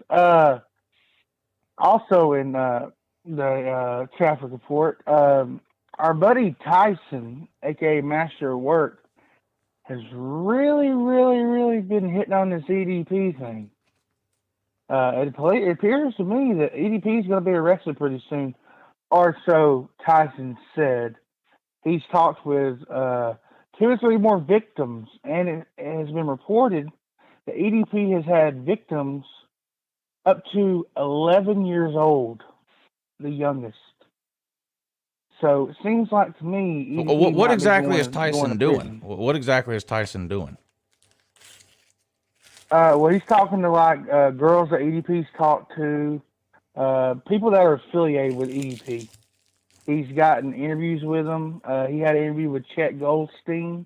also in the traffic report, our buddy Tyson, aka Master of Work, has really, really, really been hitting on this EDP thing. It appears to me that EDP is going to be arrested pretty soon, or so Tyson said. He's talked with 2 or 3 more victims, and it has been reported that EDP has had victims up to 11 years old, the youngest. So it seems like to me, EDP What might be exactly is going Tyson to doing? prison. What exactly is Tyson doing? Well, he's talking to girls that EDP's talked to, people that are affiliated with EDP. He's gotten interviews with them. He had an interview with Chet Goldstein,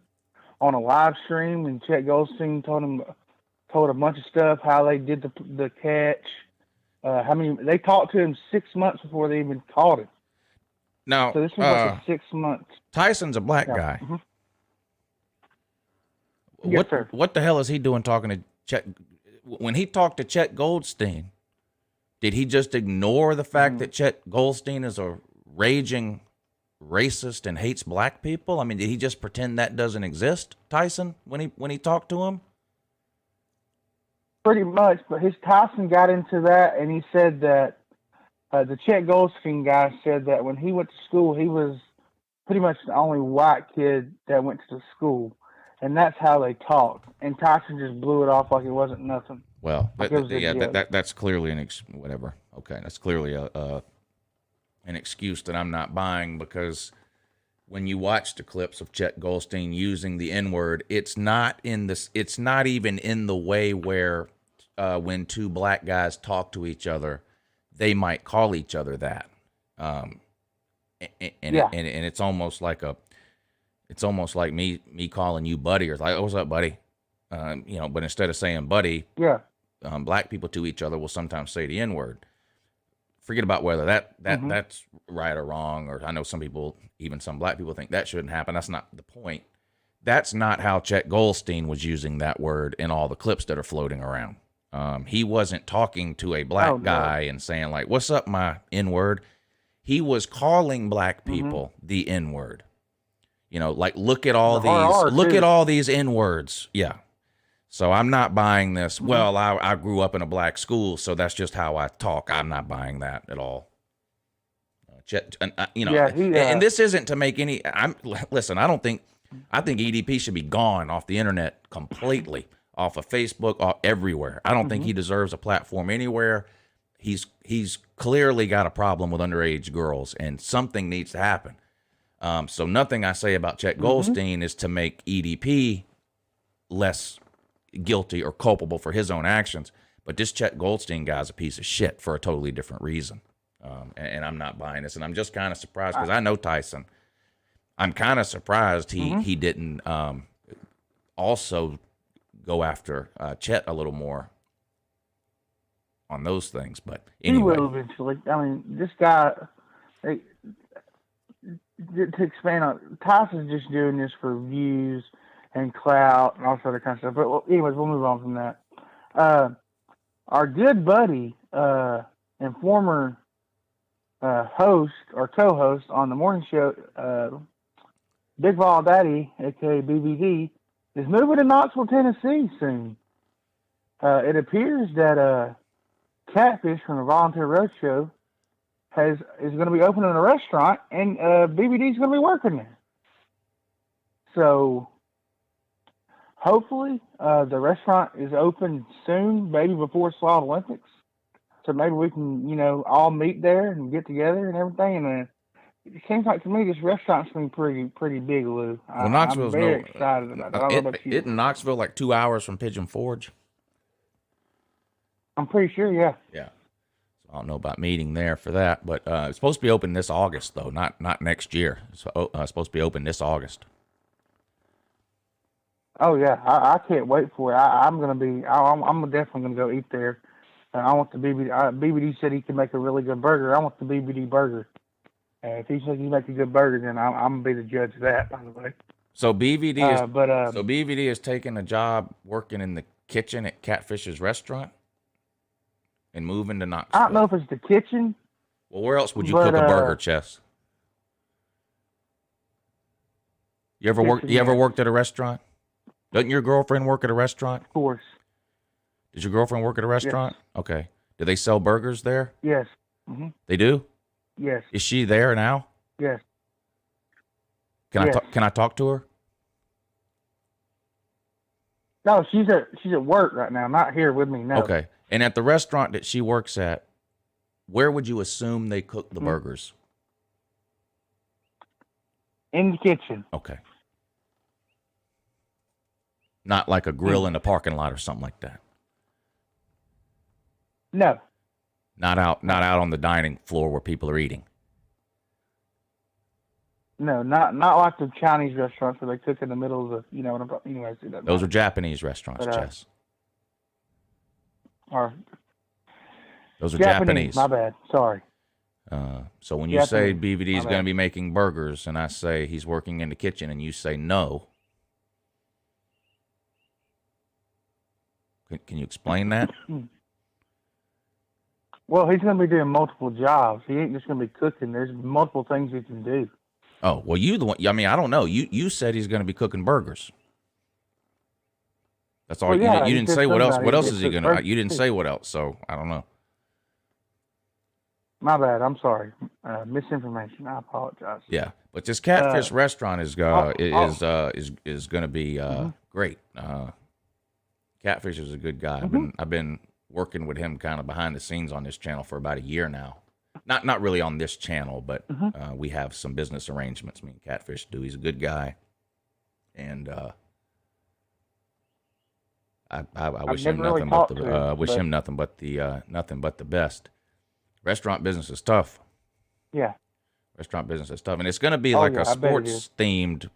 on a live stream, and Chet Goldstein told a bunch of stuff, how they did the catch, they talked to him 6 months before they even caught him. Now, So this was like a 6 months. Tyson's a black guy. Mm-hmm. Yes, sir. What the hell is he doing talking to Chet? When he talked to Chet Goldstein, did he just ignore the fact that Chet Goldstein is a raging racist and hates black people? I mean, did he just pretend that doesn't exist, Tyson, when he talked to him? Pretty much, but Tyson got into that, and he said that the Chet Goldstein guy said that when he went to school, he was pretty much the only white kid that went to the school, and that's how they talked. And Tyson just blew it off like it wasn't nothing. Well, that's clearly whatever. Okay, that's clearly an excuse that I'm not buying, because when you watch the clips of Chet Goldstein using the N-word, it's not even in the way where when two black guys talk to each other, they might call each other that. And it's almost like me calling you buddy, or like, oh, what's up, buddy? But instead of saying buddy, black people to each other will sometimes say the N-word. Forget about whether that's right or wrong, or I know some black people think that shouldn't happen. That's not the point. That's not how Chet Goldstein was using that word in all the clips that are floating around. He wasn't talking to a black guy and saying like, what's up, my N-word? He was calling black people the N-word. Like, look at all these N-words. Yeah. So I'm not buying this. Well, I grew up in a black school, so that's just how I talk. I'm not buying that at all. And this isn't to make any. Listen. I think EDP should be gone off the internet completely, off of Facebook, off everywhere. I don't think he deserves a platform anywhere. He's clearly got a problem with underage girls, and something needs to happen. So nothing I say about Chet Goldstein is to make EDP less guilty or culpable for his own actions, but this Chet Goldstein guy's a piece of shit for a totally different reason, and I'm not buying this. And I'm just kind of surprised, because I know Tyson. I'm kind of surprised he didn't also go after Chet a little more on those things. But anyway, he will eventually. I mean, this guy. To expand on, Tyson's just doing this for views and clout and all sort of kind of stuff. But anyways, we'll move on from that. Our good buddy and former host or co-host on the morning show, Big Vol Daddy, aka BBD, is moving to Knoxville, Tennessee soon. It appears that Catfish from the Volunteer Roadshow is going to be opening a restaurant, and BBD is going to be working there. So hopefully the restaurant is open soon, maybe before Slot Olympics. So maybe we can, all meet there and get together and everything. And it seems like to me this restaurant's been pretty big, Lou. Well, Knoxville's I'm very excited about that. I don't know about you. Isn't Knoxville like 2 hours from Pigeon Forge? I'm pretty sure, yeah. Yeah. I don't know about meeting there for that, but it's supposed to be open this August, though, not next year. It's supposed to be open this August. Oh yeah, I can't wait for it. I'm definitely gonna go eat there. I want the BBD. BBD said he can make a really good burger. I want the BBD burger. If he says he makes a good burger, then I'm gonna be the judge of that. By the way. So BBD is taking a job working in the kitchen at Catfish's restaurant and moving to Knoxville. I don't know if it's the kitchen. Well, where else would you cook a burger, Chess? You ever worked at a restaurant? Doesn't your girlfriend work at a restaurant? Of course. Does your girlfriend work at a restaurant? Yes. Okay. Do they sell burgers there? Yes. Mm-hmm. They do? Yes. Is she there now? Yes. Can I talk to her? No, she's at work right now, not here with me now. Okay. And at the restaurant that she works at, where would you assume they cook the burgers? In the kitchen. Okay. Not like a grill in a parking lot or something like that. No. Not out on the dining floor where people are eating. No, not like the Chinese restaurants where they cook in the middle of the, you know what I'm talking. Anyways, Those are Japanese restaurants, Chess. Or those are Japanese. My bad. Sorry. So when you say BVD is going to be making burgers, and I say he's working in the kitchen, and you say no, can you explain that? Well, he's going to be doing multiple jobs. He ain't just going to be cooking. There's multiple things he can do. Oh, well, you the one. I mean, I don't know. You said he's going to be cooking burgers. That's all. Well, you didn't say what else. What else is he going to? You didn't say what else. So I don't know. My bad. I'm sorry. Misinformation. I apologize. Yeah, but this Catfish restaurant is going to be great. Catfish is a good guy. I've been working with him kind of behind the scenes on this channel for about a year now. Not really on this channel, but we have some business arrangements. Me and Catfish do. He's a good guy, and I wish him nothing but the best. Restaurant business is tough. Yeah. Restaurant business is tough, and it's going to be like a sports themed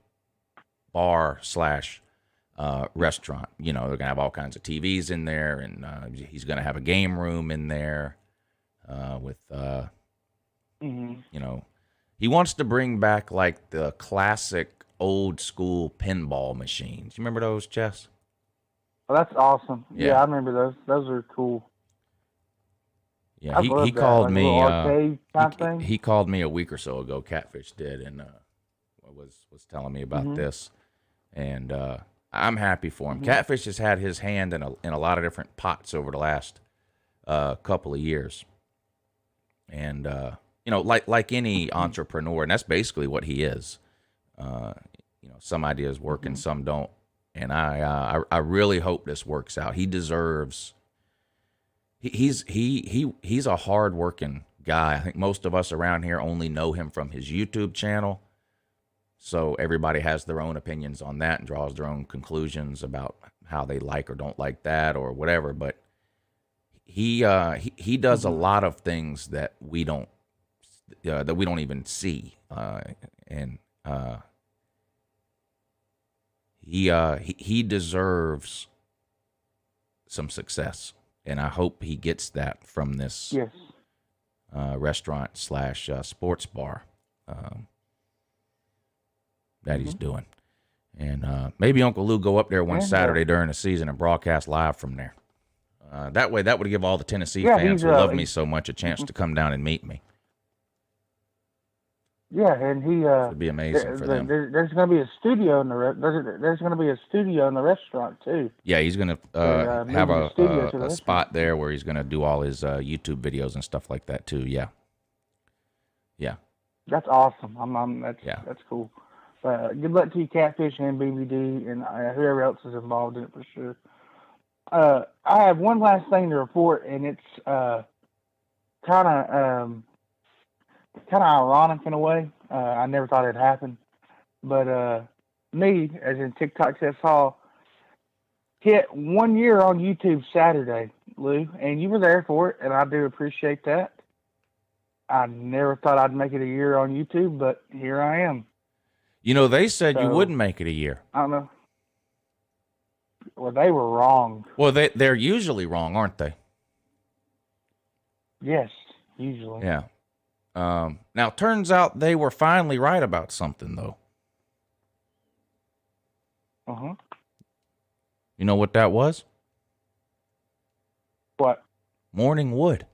bar / restaurant. You know, they're going to have all kinds of TVs in there, and he's going to have a game room in there with, you know, he wants to bring back like the classic old school pinball machines. You remember those, Chess? Oh, that's awesome. Yeah, I remember those. Those are cool. Yeah, he called me. He called me a week or so ago. Catfish did, and was telling me about this, and I'm happy for him. Catfish has had his hand in a lot of different pots over the last couple of years, and you know, like any entrepreneur, and that's basically what he is. You know, some ideas work and some don't, and I really hope this works out. He deserves. He's a hard-working guy. I think most of us around here only know him from his YouTube channel, so everybody has their own opinions on that and draws their own conclusions about how they like or don't like that or whatever. But he does a lot of things that we don't even see, and he deserves some success. And I hope he gets that from this restaurant / sports bar that he's doing. And maybe Uncle Lou go up there one Saturday during the season and broadcast live from there. That way, that would give all the Tennessee fans who love me so much a chance to come down and meet me. Yeah, and he it'd be amazing for them. There's going to be a studio in the there's going to be a studio in the restaurant too. Yeah, he's going to have a spot there where he's going to do all his YouTube videos and stuff like that too. Yeah. That's awesome. That's cool. Good luck to you, Catfish and BBD, and whoever else is involved in it for sure. I have one last thing to report, and it's kind of ironic in a way. I never thought it'd happen, but me, as in TikTok Chess Hall, hit 1 year on YouTube Saturday, Lou, and you were there for it, and I do appreciate that. I never thought I'd make it a year on YouTube, but here I am. You know, they said you wouldn't make it a year. I don't know. Well, they were wrong. Well, they're usually wrong, aren't they? Yes, usually. Yeah. Now, turns out they were finally right about something, though. Uh-huh. You know what that was? What? Morning Wood.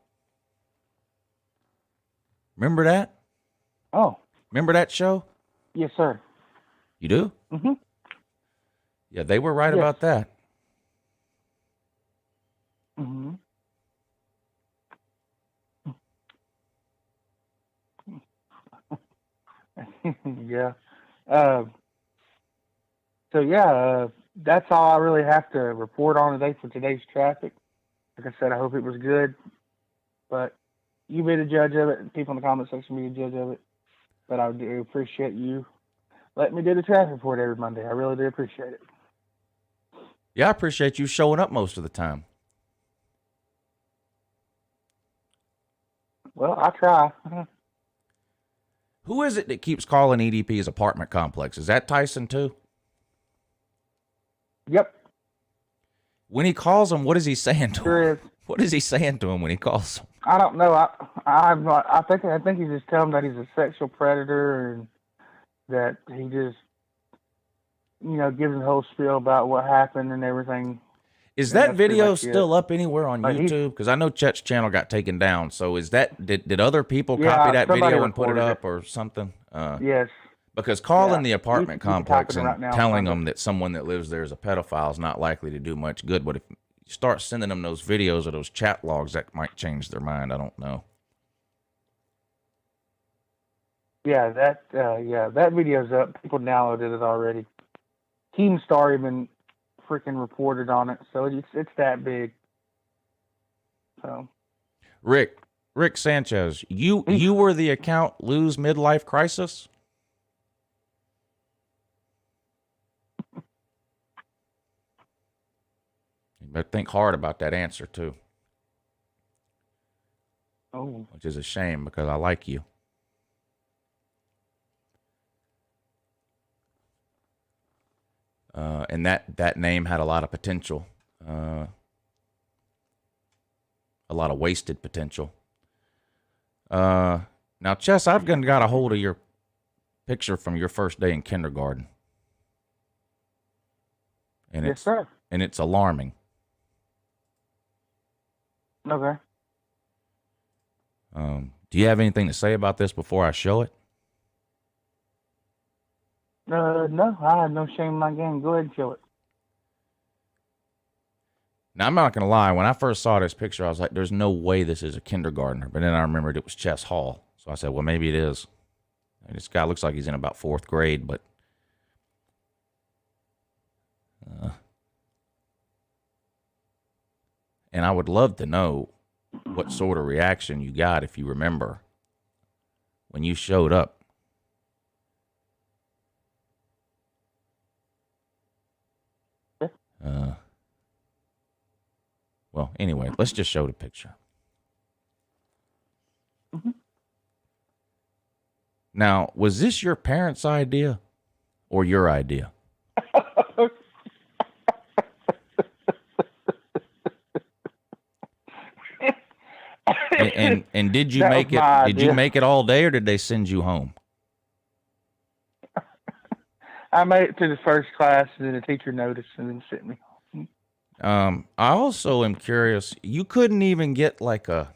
Remember that? Oh. Remember that show? Yes, sir. You do? Mm-hmm. Yeah, they were right about that. Mm-hmm. Yeah. That's all I really have to report on today for today's traffic. Like I said, I hope it was good, but you be the judge of it, and people in the comment section be the judge of it. But I do appreciate you letting me do the traffic report every Monday. I really do appreciate it. Yeah, I appreciate you showing up most of the time. Well, I try. Who is it that keeps calling EDP's apartment complex? Is that Tyson too? Yep. When he calls him, what is he saying to Sure him? What is he saying to him when he calls him? I don't know. I think he's just telling him that he's a sexual predator and that he just, gives a whole spiel about what happened and everything. Is that video still up anywhere on YouTube? Because I know Chet's channel got taken down. So is that did other people copy that video and put it up or something? Yes. Because calling the apartment complex and telling them that someone that lives there is a pedophile is not likely to do much good. But if you start sending them those videos or those chat logs, that might change their mind. I don't know. Yeah, that video's up. People downloaded it already. Keemstar even freaking reported on it, so it's that big. So, Rick Sanchez, you were the account lose midlife crisis? You better think hard about that answer too. Oh, which is a shame because I like you. And that name had a lot of potential, a lot of wasted potential. Now, Chess, I've got a hold of your picture from your first day in kindergarten, and yes, sir. And it's alarming. Okay. Do you have anything to say about this before I show it? No, I have no shame in my game. Go ahead and show it. Now, I'm not going to lie. When I first saw this picture, I was like, there's no way this is a kindergartner. But then I remembered it was Chess Hall. So I said, well, maybe it is. And this guy looks like he's in about 4th grade, but... and I would love to know what sort of reaction you got, if you remember, when you showed up. Well, anyway, let's just show the picture. Mm-hmm. Now, was this your parents' idea or your idea? and did you make it? Did you make it all day, or did they send you home? I made it to the first class, and then the teacher noticed and then sent me home. I also am curious. You couldn't even get like a.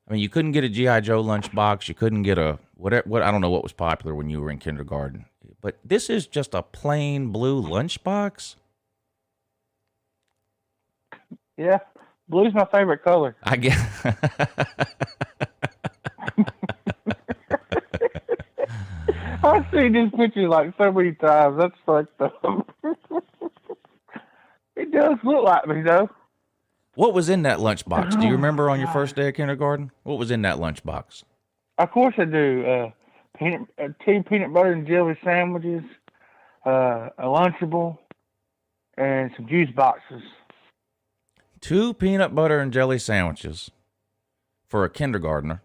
I mean, you couldn't get a G.I. Joe lunchbox. You couldn't get a what? I don't know what was popular when you were in kindergarten. But this is just a plain blue lunchbox. Yeah, blue's my favorite color. I guess. I've seen this picture like so many times. That's fucked up. It does look like me, though. What was in that lunchbox? Do you remember on your first day of kindergarten? What was in that lunchbox? Of course I do. 2 peanut butter and jelly sandwiches, a Lunchable, and some juice boxes. 2 peanut butter and jelly sandwiches for a kindergartner,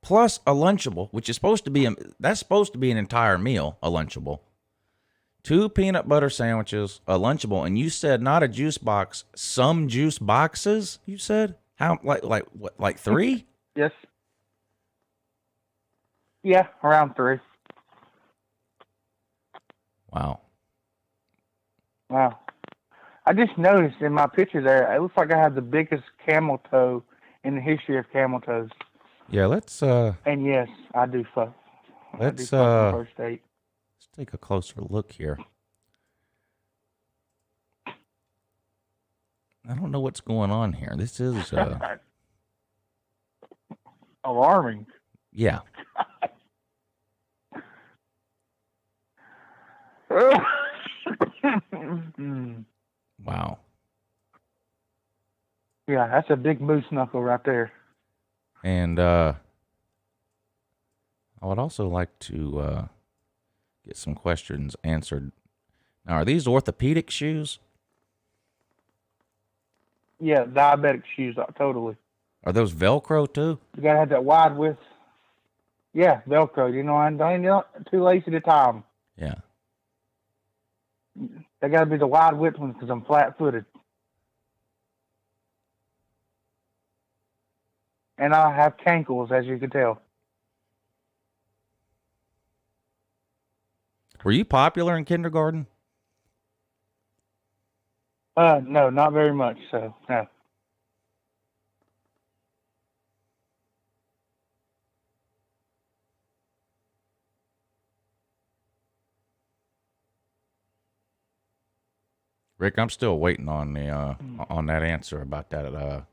plus a Lunchable, which is supposed to be that's supposed to be an entire meal. A Lunchable, 2 peanut butter sandwiches, a Lunchable, and you said not a juice box, some juice boxes. You said how like what, like 3? Yes. Yeah, around 3. Wow. Wow. I just noticed in my picture there, it looks like I have the biggest camel toe in the history of camel toes. Yeah, let's and yes, I do fuck. Let's first date. Let's take a closer look here. I don't know what's going on here. This is alarming. Yeah. Wow. Yeah, that's a big moose knuckle right there. And I would also like to get some questions answered. Now, are these orthopedic shoes? Yeah, diabetic shoes, totally. Are those Velcro too? You gotta have that wide width. Yeah, Velcro. You know, I'm not too lazy to tie them. Yeah. They got to be the wide width ones because I'm flat-footed. And I have cankles, as you can tell. Were you popular in kindergarten? No, not very much. So no. Rick, I'm still waiting on the on that answer about that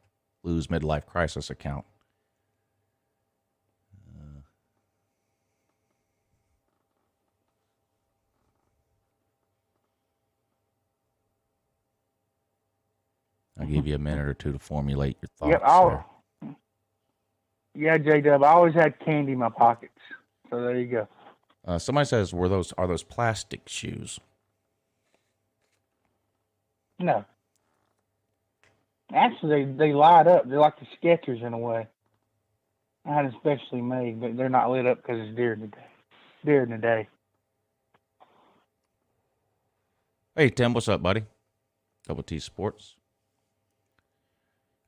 Lou's midlife crisis account. I'll give you a minute or two to formulate your thoughts. Yeah, J-Dub, I always had candy in my pockets. So there you go. Somebody says, are those plastic shoes? No. Actually, they light up. They're like the Skechers in a way. I had especially made, but they're not lit up because it's during the day. Hey, Tim, what's up, buddy? Double T Sports.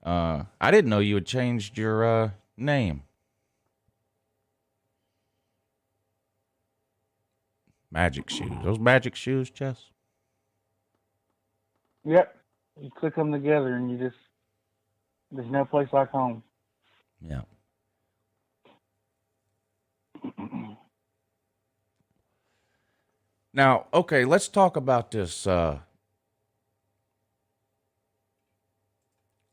I didn't know you had changed your name. Magic shoes. Those magic shoes, Chess? Yep. You click them together and there's no place like home. Yeah. Now, okay, let's talk about this.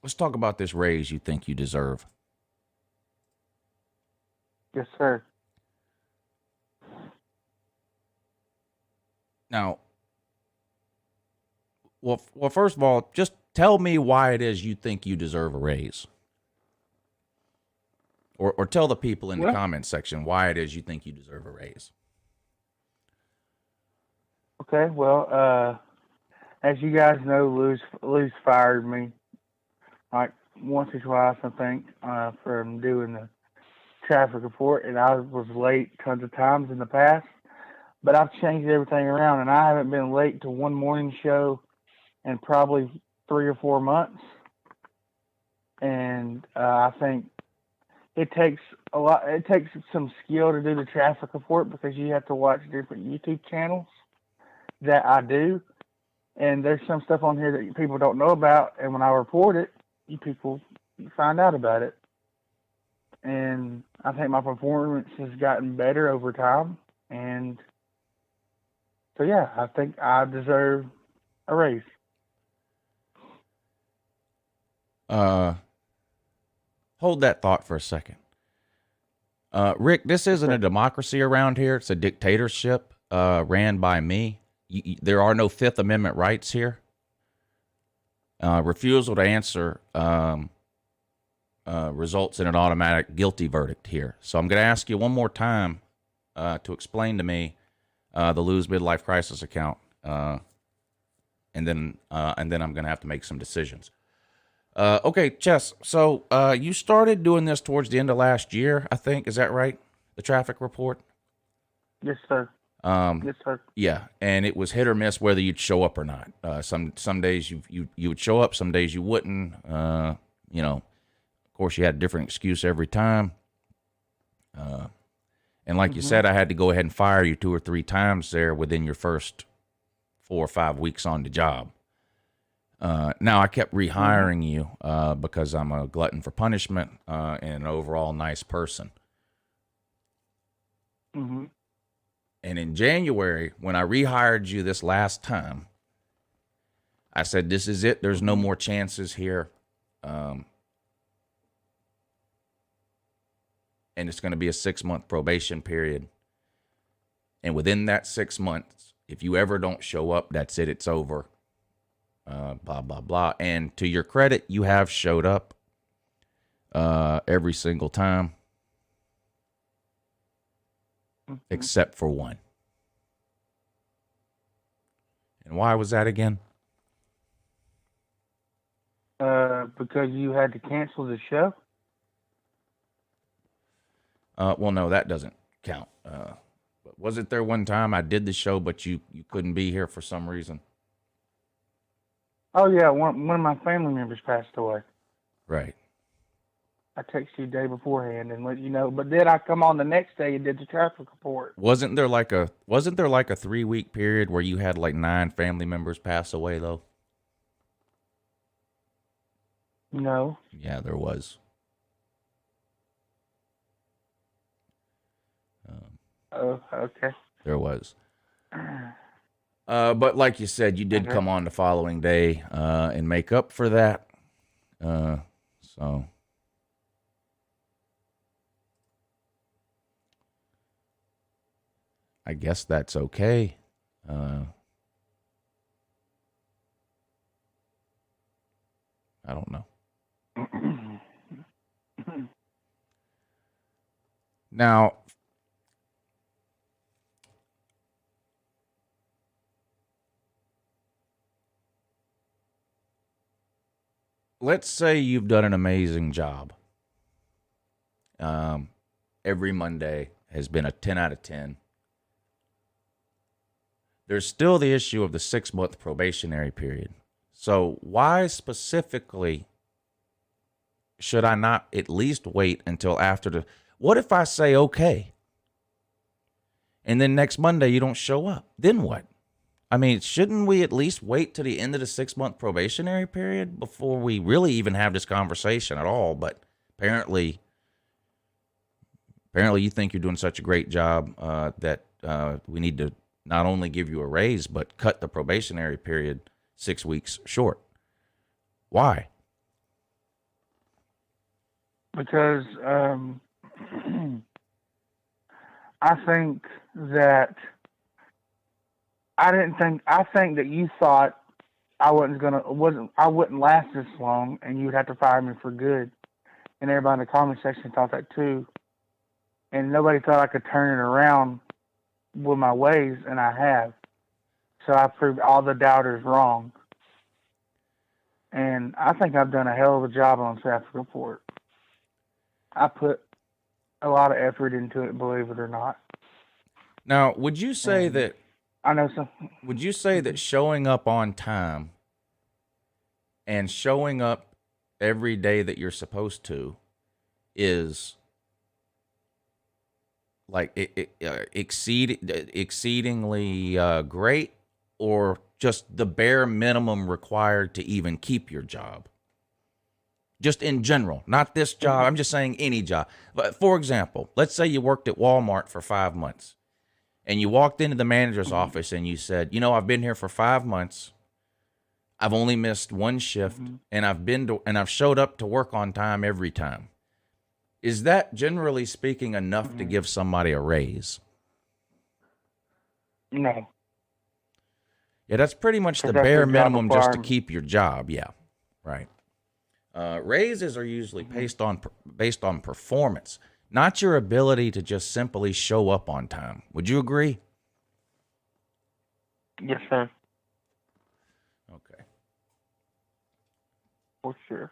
Let's talk about this raise you think you deserve. Yes, sir. Now, well, first of all, just tell me why it is you think you deserve a raise. Or tell the people in the comments section why it is you think you deserve a raise. Okay, well, as you guys know, Lou's fired me like once or twice, I think, from doing the traffic report, and I was late tons of times in the past. But I've changed everything around, and I haven't been late to one morning show in probably 3 or 4 months. And I think it takes a lot. It takes some skill to do the traffic report because you have to watch different YouTube channels that I do, and there's some stuff on here that people don't know about. And when I report it, you find out about it. And I think my performance has gotten better over time, and so yeah, I think I deserve a raise. Hold that thought for a second. Rick, this isn't a democracy around here. It's a dictatorship ran by me. There are no Fifth Amendment rights here. Refusal to answer results in an automatic guilty verdict here. So I'm going to ask you one more time to explain to me the Lou's midlife crisis account, and then I'm going to have to make some decisions. Okay, Chess. So you started doing this towards the end of last year, I think. Is that right? The traffic report. Yes, sir. Yes, sir. Yeah, and it was hit or miss whether you'd show up or not. Some days you would show up, some days you wouldn't. Of course, you had a different excuse every time. And like you said, I had to go ahead and fire you 2 or 3 times there within your first 4 or 5 weeks on the job. Now I kept rehiring you because I'm a glutton for punishment and an overall nice person. Mm-hmm. And in January, when I rehired you this last time, I said, this is it. There's no more chances here. And it's going to be a 6-month probation period. And within that 6 months, if you ever don't show up, that's it. It's over. Blah, blah, blah. And to your credit, you have showed up every single time. Except for one. And why was that again? Because you had to cancel the show. Well, no, that doesn't count. But wasn't there one time I did the show, but you couldn't be here for some reason? Oh yeah, one of my family members passed away. Right. I texted you the day beforehand and let you know, but then I come on the next day and did the traffic report. Wasn't there like a 3-week period where you had like 9 family members pass away though? No. Yeah, there was. Oh, okay. There was. But like you said, you did Okay. come on the following day and make up for that. So I guess that's okay. I don't know. Now, let's say you've done an amazing job. Every Monday has been a 10 out of 10. There's still the issue of the 6-month probationary period. So why specifically should I not at least wait until after the... What if I say okay, and then next Monday you don't show up? Then what? I mean, shouldn't we at least wait to the end of the 6-month probationary period before we really even have this conversation at all? But apparently you think you're doing such a great job that we need to not only give you a raise, but cut the probationary period 6 weeks short. Why? Because I think that I think that you thought I wouldn't last this long, and you'd have to fire me for good. And everybody in the comment section thought that too. And nobody thought I could turn it around with my ways, and I have. So I proved all the doubters wrong. And I think I've done a hell of a job on traffic report. I put a lot of effort into it, believe it or not. Now, would you say that... I know some. Would you say that showing up on time and showing up every day that you're supposed to is like exceedingly great, or just the bare minimum required to even keep your job? Just in general, not this job. I'm just saying any job. But for example, let's say you worked at Walmart for 5 months. And you walked into the manager's office and you said, I've been here for 5 months. I've only missed one shift, and I've showed up to work on time every time. Is that generally speaking enough to give somebody a raise? No. Yeah, that's pretty much the bare minimum just to keep your job. Yeah, right. Raises are usually based on performance, not your ability to just simply show up on time. Would you agree? Yes, sir. Okay. For sure.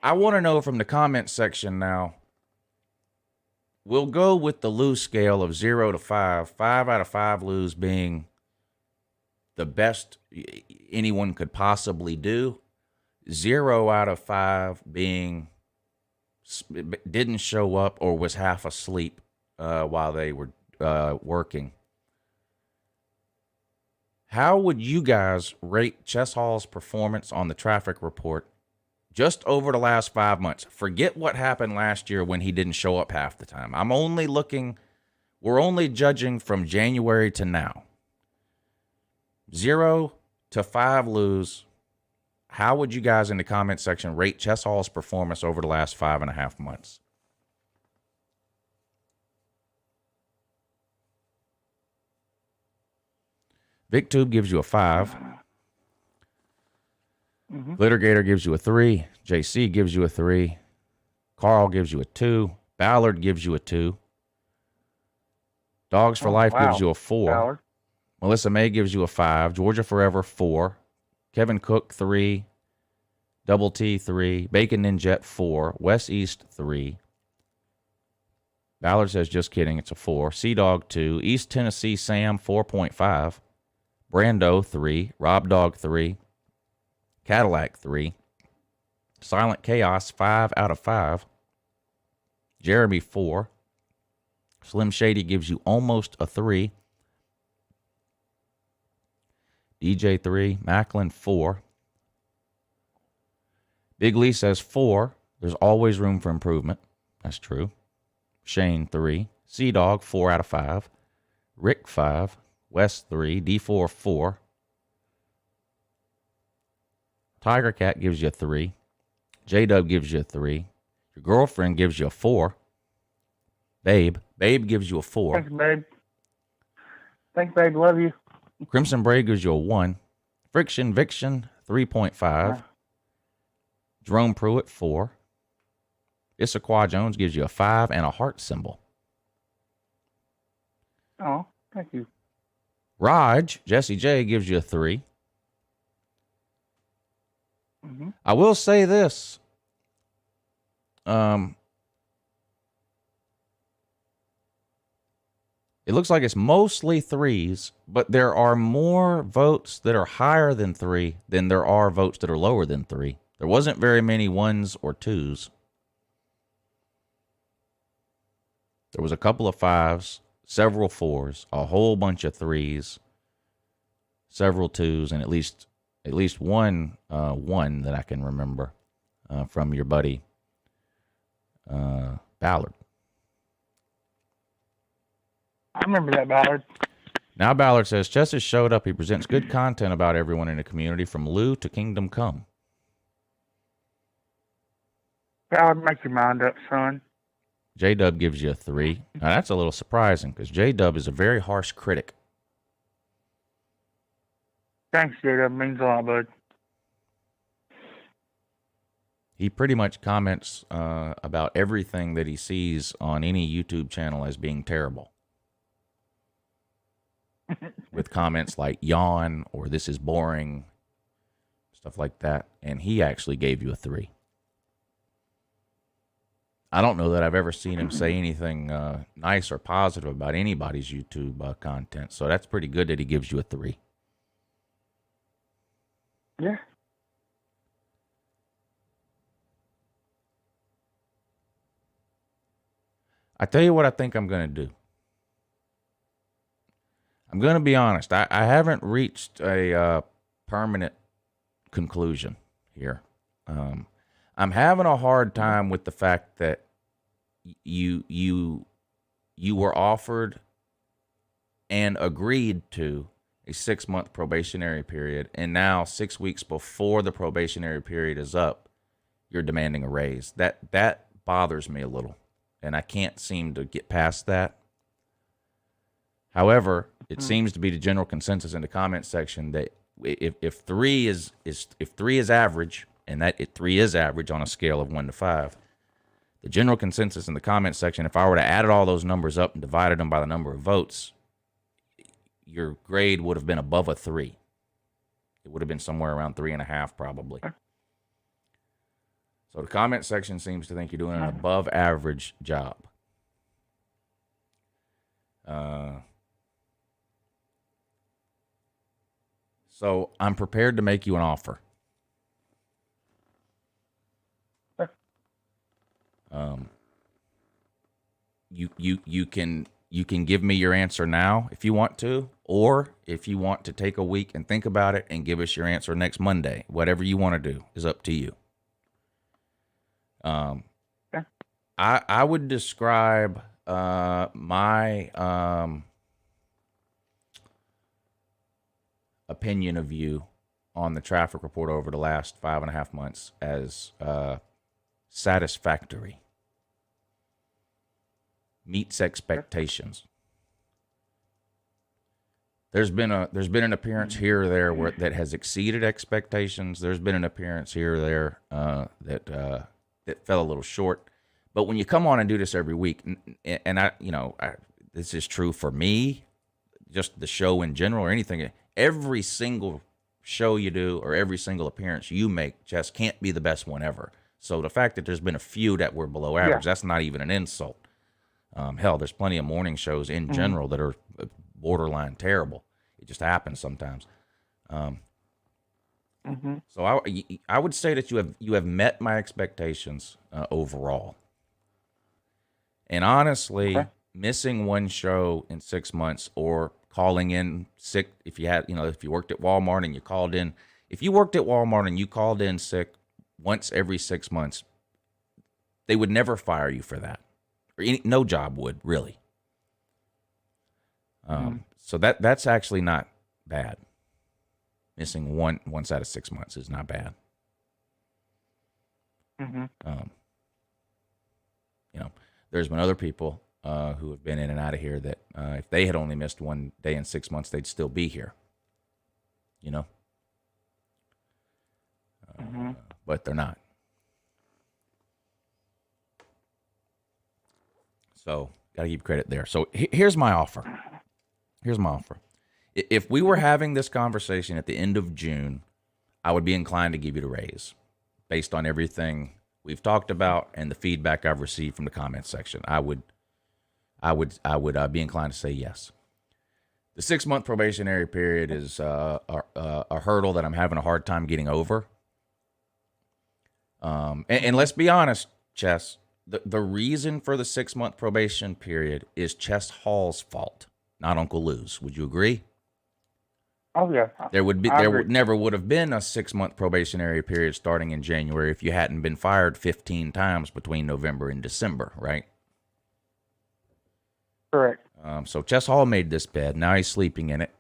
I want to know from the comment section now. We'll go with the lose scale of 0 to 5. 5 out of 5 lose being the best anyone could possibly do. 0 out of 5 being didn't show up or was half asleep while they were working. How would you guys rate Chess Hall's performance on the traffic report just over the last 5 months? Forget what happened last year when he didn't show up half the time. We're only judging from January to now. 0 to 5 lose. How would you guys in the comment section rate Chess Hall's performance over the last 5.5 months? VicTube gives you a 5. Glittergator gives you a 3. JC gives you a 3. Carl gives you a 2. Ballard gives you a 2. Dogs for Life gives you a 4. Ballard. Melissa May gives you a 5. Georgia Forever, 4. Kevin Cook, 3. Double T 3, Bacon Ninjet 4, West East 3. Ballard says, just kidding, it's a 4. Sea Dog 2, East Tennessee Sam 4.5, Brando 3, Rob Dog 3, Cadillac 3, Silent Chaos 5 out of 5, Jeremy 4, Slim Shady gives you almost a 3, DJ 3, Macklin 4, Big Lee says 4. There's always room for improvement. That's true. Shane 3, Sea Dog 4 out of 5, Rick 5, West 3, D4 4, Tiger Cat gives you a 3, J-Dub gives you a 3, your girlfriend gives you a 4, Babe gives you a 4. Thanks, babe. Thanks, babe. Love you. Crimson Braid gives you a 1, Friction Viction 3.5, Jerome Pruitt 4, Issaquah Jones gives you a 5 and a heart symbol. Oh, thank you. Raj, Jesse J, gives you a 3. Mm-hmm. I will say this. It looks like it's mostly 3s, but there are more votes that are higher than 3 than there are votes that are lower than 3. There wasn't very many 1s or 2s. There was a couple of 5s, several 4s, a whole bunch of 3s, several 2s, and at least one 1 that I can remember from your buddy Ballard. I remember that, Ballard. Now Ballard says, Chess has showed up. He presents good content about everyone in the community, from Lou to Kingdom Come. Ballard, make your mind up, son. J-Dub gives you a 3. Now, that's a little surprising because J-Dub is a very harsh critic. Thanks, J-Dub. Means a lot, bud. He pretty much comments about everything that he sees on any YouTube channel as being terrible. With comments like yawn or this is boring, stuff like that. And he actually gave you a 3. I don't know that I've ever seen him say anything nice or positive about anybody's YouTube content. So that's pretty good that he gives you a 3. Yeah. I tell you what I think I'm going to do. I'm going to be honest. I haven't reached a permanent conclusion here. I'm having a hard time with the fact that you were offered and agreed to a 6-month probationary period, and now 6 weeks before the probationary period is up, you're demanding a raise. That bothers me a little, and I can't seem to get past that. However, it seems to be the general consensus in the comment section that if 3 is average, and that 3 is average on a scale of 1 to 5, the general consensus in the comment section, if I were to add all those numbers up and divided them by the number of votes, your grade would have been above a 3. It would have been somewhere around 3.5 probably. So the comment section seems to think you're doing an above average job. So I'm prepared to make you an offer. You can give me your answer now if you want to, or if you want to take a week and think about it and give us your answer next Monday. Whatever you want to do is up to you. I would describe my opinion of you on the traffic report over the last 5.5 months as satisfactory. Meets expectations. There's been an appearance here or there that has exceeded expectations. There's been an appearance here or there that fell a little short. But when you come on and do this every week, and this is true for me, just the show in general or anything, every single show you do or every single appearance you make, Chess, can't be the best one ever. So the fact that there's been a few that were below average, that's not even an insult. Hell, there's plenty of morning shows in general that are borderline terrible. It just happens sometimes. So I would say that you have met my expectations overall. And honestly, missing one show in 6 months or calling in sick, if you worked at Walmart and you called in, if you worked at Walmart and you called in sick once every 6 months, they would never fire you for that. Or no job would, really. So that's actually not bad. Missing once out of 6 months is not bad. There's been other people who have been in and out of here that if they had only missed one day in 6 months, they'd still be here. But they're not. So got to give credit there. So here's my offer. If we were having this conversation at the end of June, I would be inclined to give you the raise based on everything we've talked about and the feedback I've received from the comments section. I would be inclined to say yes. The 6 month probationary period is a hurdle that I'm having a hard time getting over. And let's be honest, Chess, the reason for the 6 month probation period is Chess Hall's fault, not Uncle Lou's. Would you agree? Oh yeah. There never would have been a 6 month probationary period starting in January if you hadn't been fired 15 times between November and December, right? Correct. So Chess Hall made this bed. Now he's sleeping in it.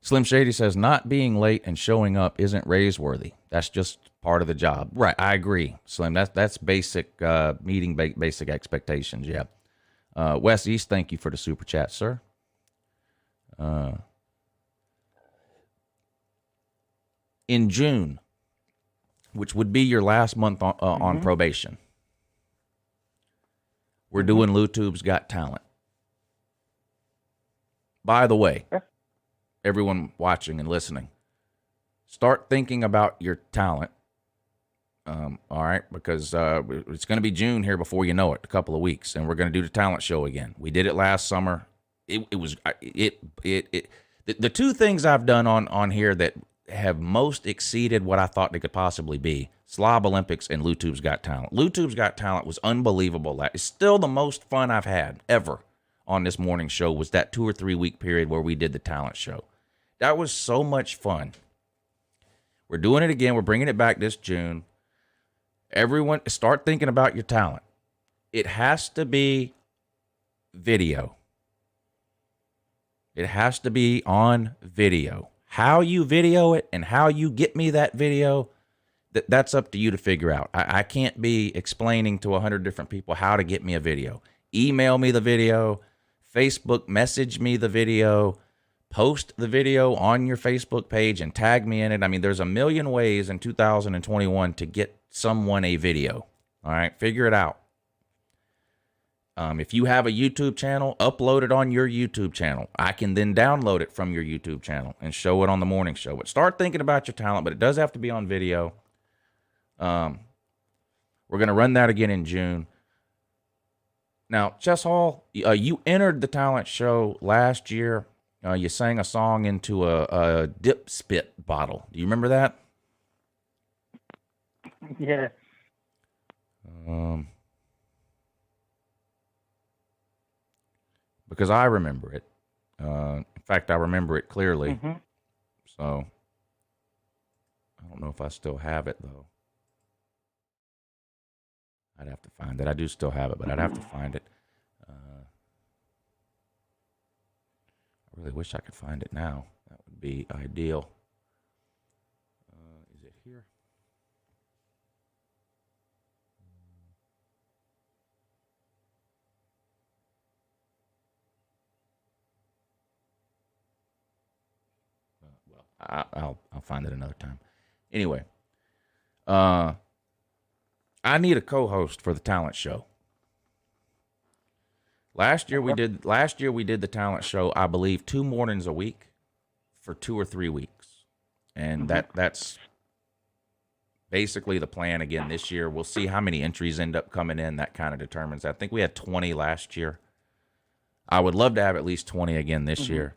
Slim Shady says, not being late and showing up isn't raise-worthy. That's just part of the job. Right, I agree, Slim. That's basic, meeting basic expectations, yeah. Wes East, thank you for the super chat, sir. In June, which would be your last month on probation, we're doing LouTube's Got Talent. By the way, everyone watching and listening, start thinking about your talent. All right, because it's going to be June here before you know it, a couple of weeks, and we're going to do the talent show again. We did it last summer. The two things I've done on here that have most exceeded what I thought they could possibly be: Slob Olympics and LouTube's Got Talent. LouTube's Got Talent was unbelievable. It's still the most fun I've had ever on this morning show. Was that 2 or 3 week period where we did the talent show? That was so much fun. We're doing it again. We're bringing it back this June. Everyone, start thinking about your talent. It has to be video. It has to be on video. How you video it and how you get me that video, that's up to you to figure out. I can't be explaining to 100 different people how to get me a video. Email me the video. Facebook message me the video. Post the video on your Facebook page and tag me in it. I mean, there's a million ways in 2021 to get someone a video. All right, figure it out. If you have a YouTube channel, upload it on your YouTube channel. I can then download it from your YouTube channel and show it on the morning show. But start thinking about your talent, but it does have to be on video. We're going to run that again in June. Now, Chess Hall, you entered the talent show last year. You sang a song into a dip spit bottle. Do you remember that? Yeah. Because I remember it. In fact, I remember it clearly. So I don't know if I still have it, though. I'd have to find it. I do still have it, but I'd have to find it. I really wish I could find it now. That would be ideal. Is it here? Well, I'll find it another time. Anyway, I need a co-host for the talent show. Last year we did the talent show, I believe, 2 mornings a week. for 2 or 3 weeks. And that's basically the plan again this year. We'll see how many entries end up coming in. That kind of determines. I think we had 20 last year. I would love to have at least 20 again this year.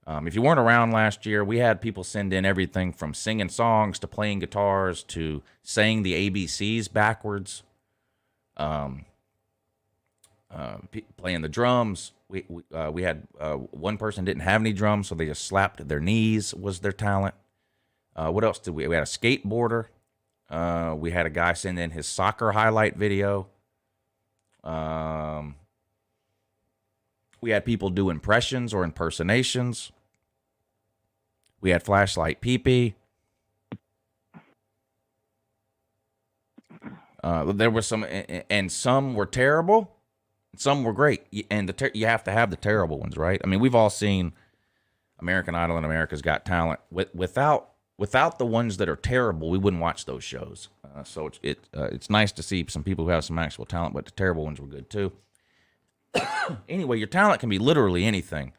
If you weren't around last year, we had people send in everything from singing songs to playing guitars to saying the ABCs backwards, playing the drums. We had one person didn't have any drums, so they just slapped their knees was their talent. What else did we? We had a skateboarder. We had a guy send in his soccer highlight video. We had people do impressions or impersonations. We had flashlight pee-pee. There were some, and some were terrible. Some were great. And you have to have the terrible ones, right? I mean, we've all seen American Idol and America's Got Talent. Without the ones that are terrible, we wouldn't watch those shows. So it's nice to see some people who have some actual talent, but the terrible ones were good too. Anyway, your talent can be literally anything.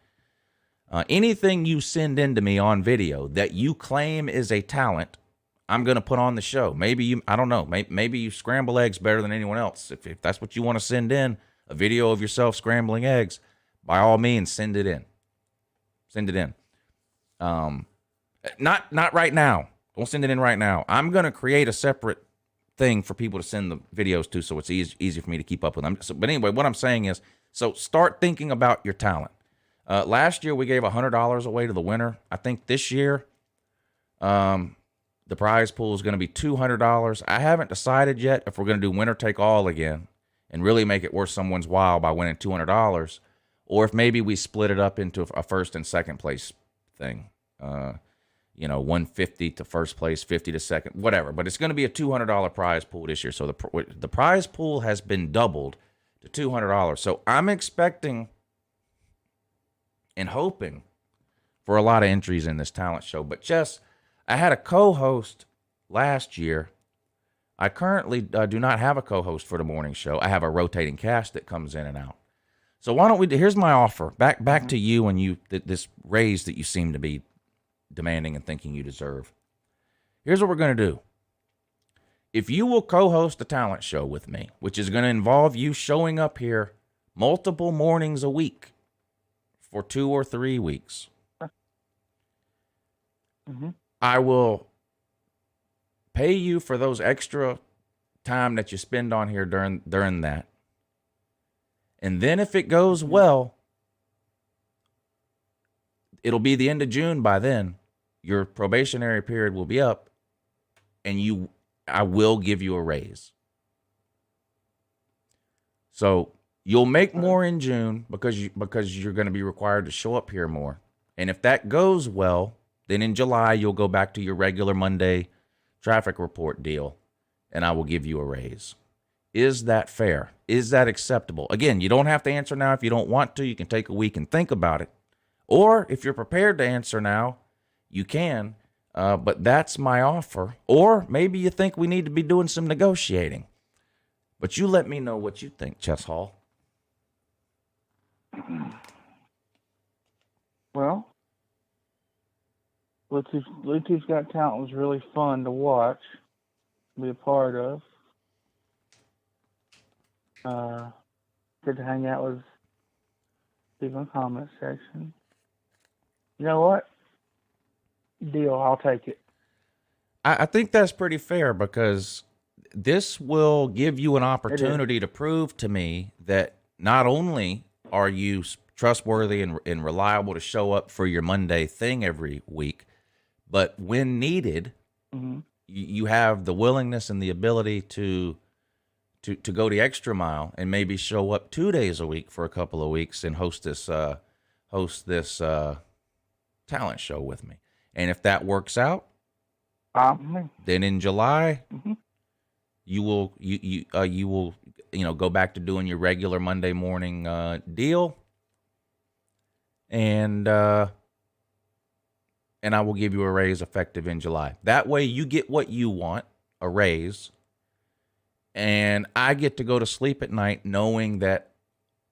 Anything you send in to me on video that you claim is a talent, I'm going to put on the show. Maybe I don't know. Maybe you scramble eggs better than anyone else. If that's what you want to send in, a video of yourself scrambling eggs, by all means, send it in. Send it in. Not right now. Don't send it in right now. I'm going to create a separate thing for people to send the videos to, so it's easy for me to keep up with them. But anyway, what I'm saying is, so start thinking about your talent. Last year, we gave $100 away to the winner. I think this year, the prize pool is going to be $200. I haven't decided yet if we're going to do winner take all again and really make it worth someone's while by winning $200, or if maybe we split it up into a first and second place thing. 150 to first place, 50 to second, whatever. But it's going to be a $200 prize pool this year. So the prize pool has been doubled to $200. So I'm expecting and hoping for a lot of entries in this talent show. But Jess, I had a co-host last year. I currently do not have a co-host for the morning show. I have a rotating cast that comes in and out. So why don't we? Here's my offer. Back to you and this raise that you seem to be demanding and thinking you deserve. Here's what we're going to do. If you will co-host a talent show with me, which is going to involve you showing up here multiple mornings a week for 2 or 3 weeks, I will pay you for those extra time that you spend on here during that. And then if it goes well, it'll be the end of June by then. Your probationary period will be up, and I will give you a raise. So you'll make more in June because you're going to be required to show up here more. And if that goes well, then in July you'll go back to your regular Monday traffic report deal, and I will give you a raise. Is that fair? Is that acceptable? Again, you don't have to answer now if you don't want to. You can take a week and think about it. Or if you're prepared to answer now, you can, but that's my offer. Or maybe you think we need to be doing some negotiating. But you let me know what you think, Chess Hall. Well, Bluetooth's Got Talent was really fun to watch, be a part of. Good to hang out with people in the comment section. You know what? Deal, I'll take it. I think that's pretty fair because this will give you an opportunity to prove to me that not only are you trustworthy and reliable to show up for your Monday thing every week, but when needed, you have the willingness and the ability to go the extra mile and maybe show up 2 days a week for a couple of weeks and host this talent show with me. And if that works out, then in July, you will go back to doing your regular Monday morning deal, and I will give you a raise effective in July. That way, you get what you want, a raise, and I get to go to sleep at night knowing that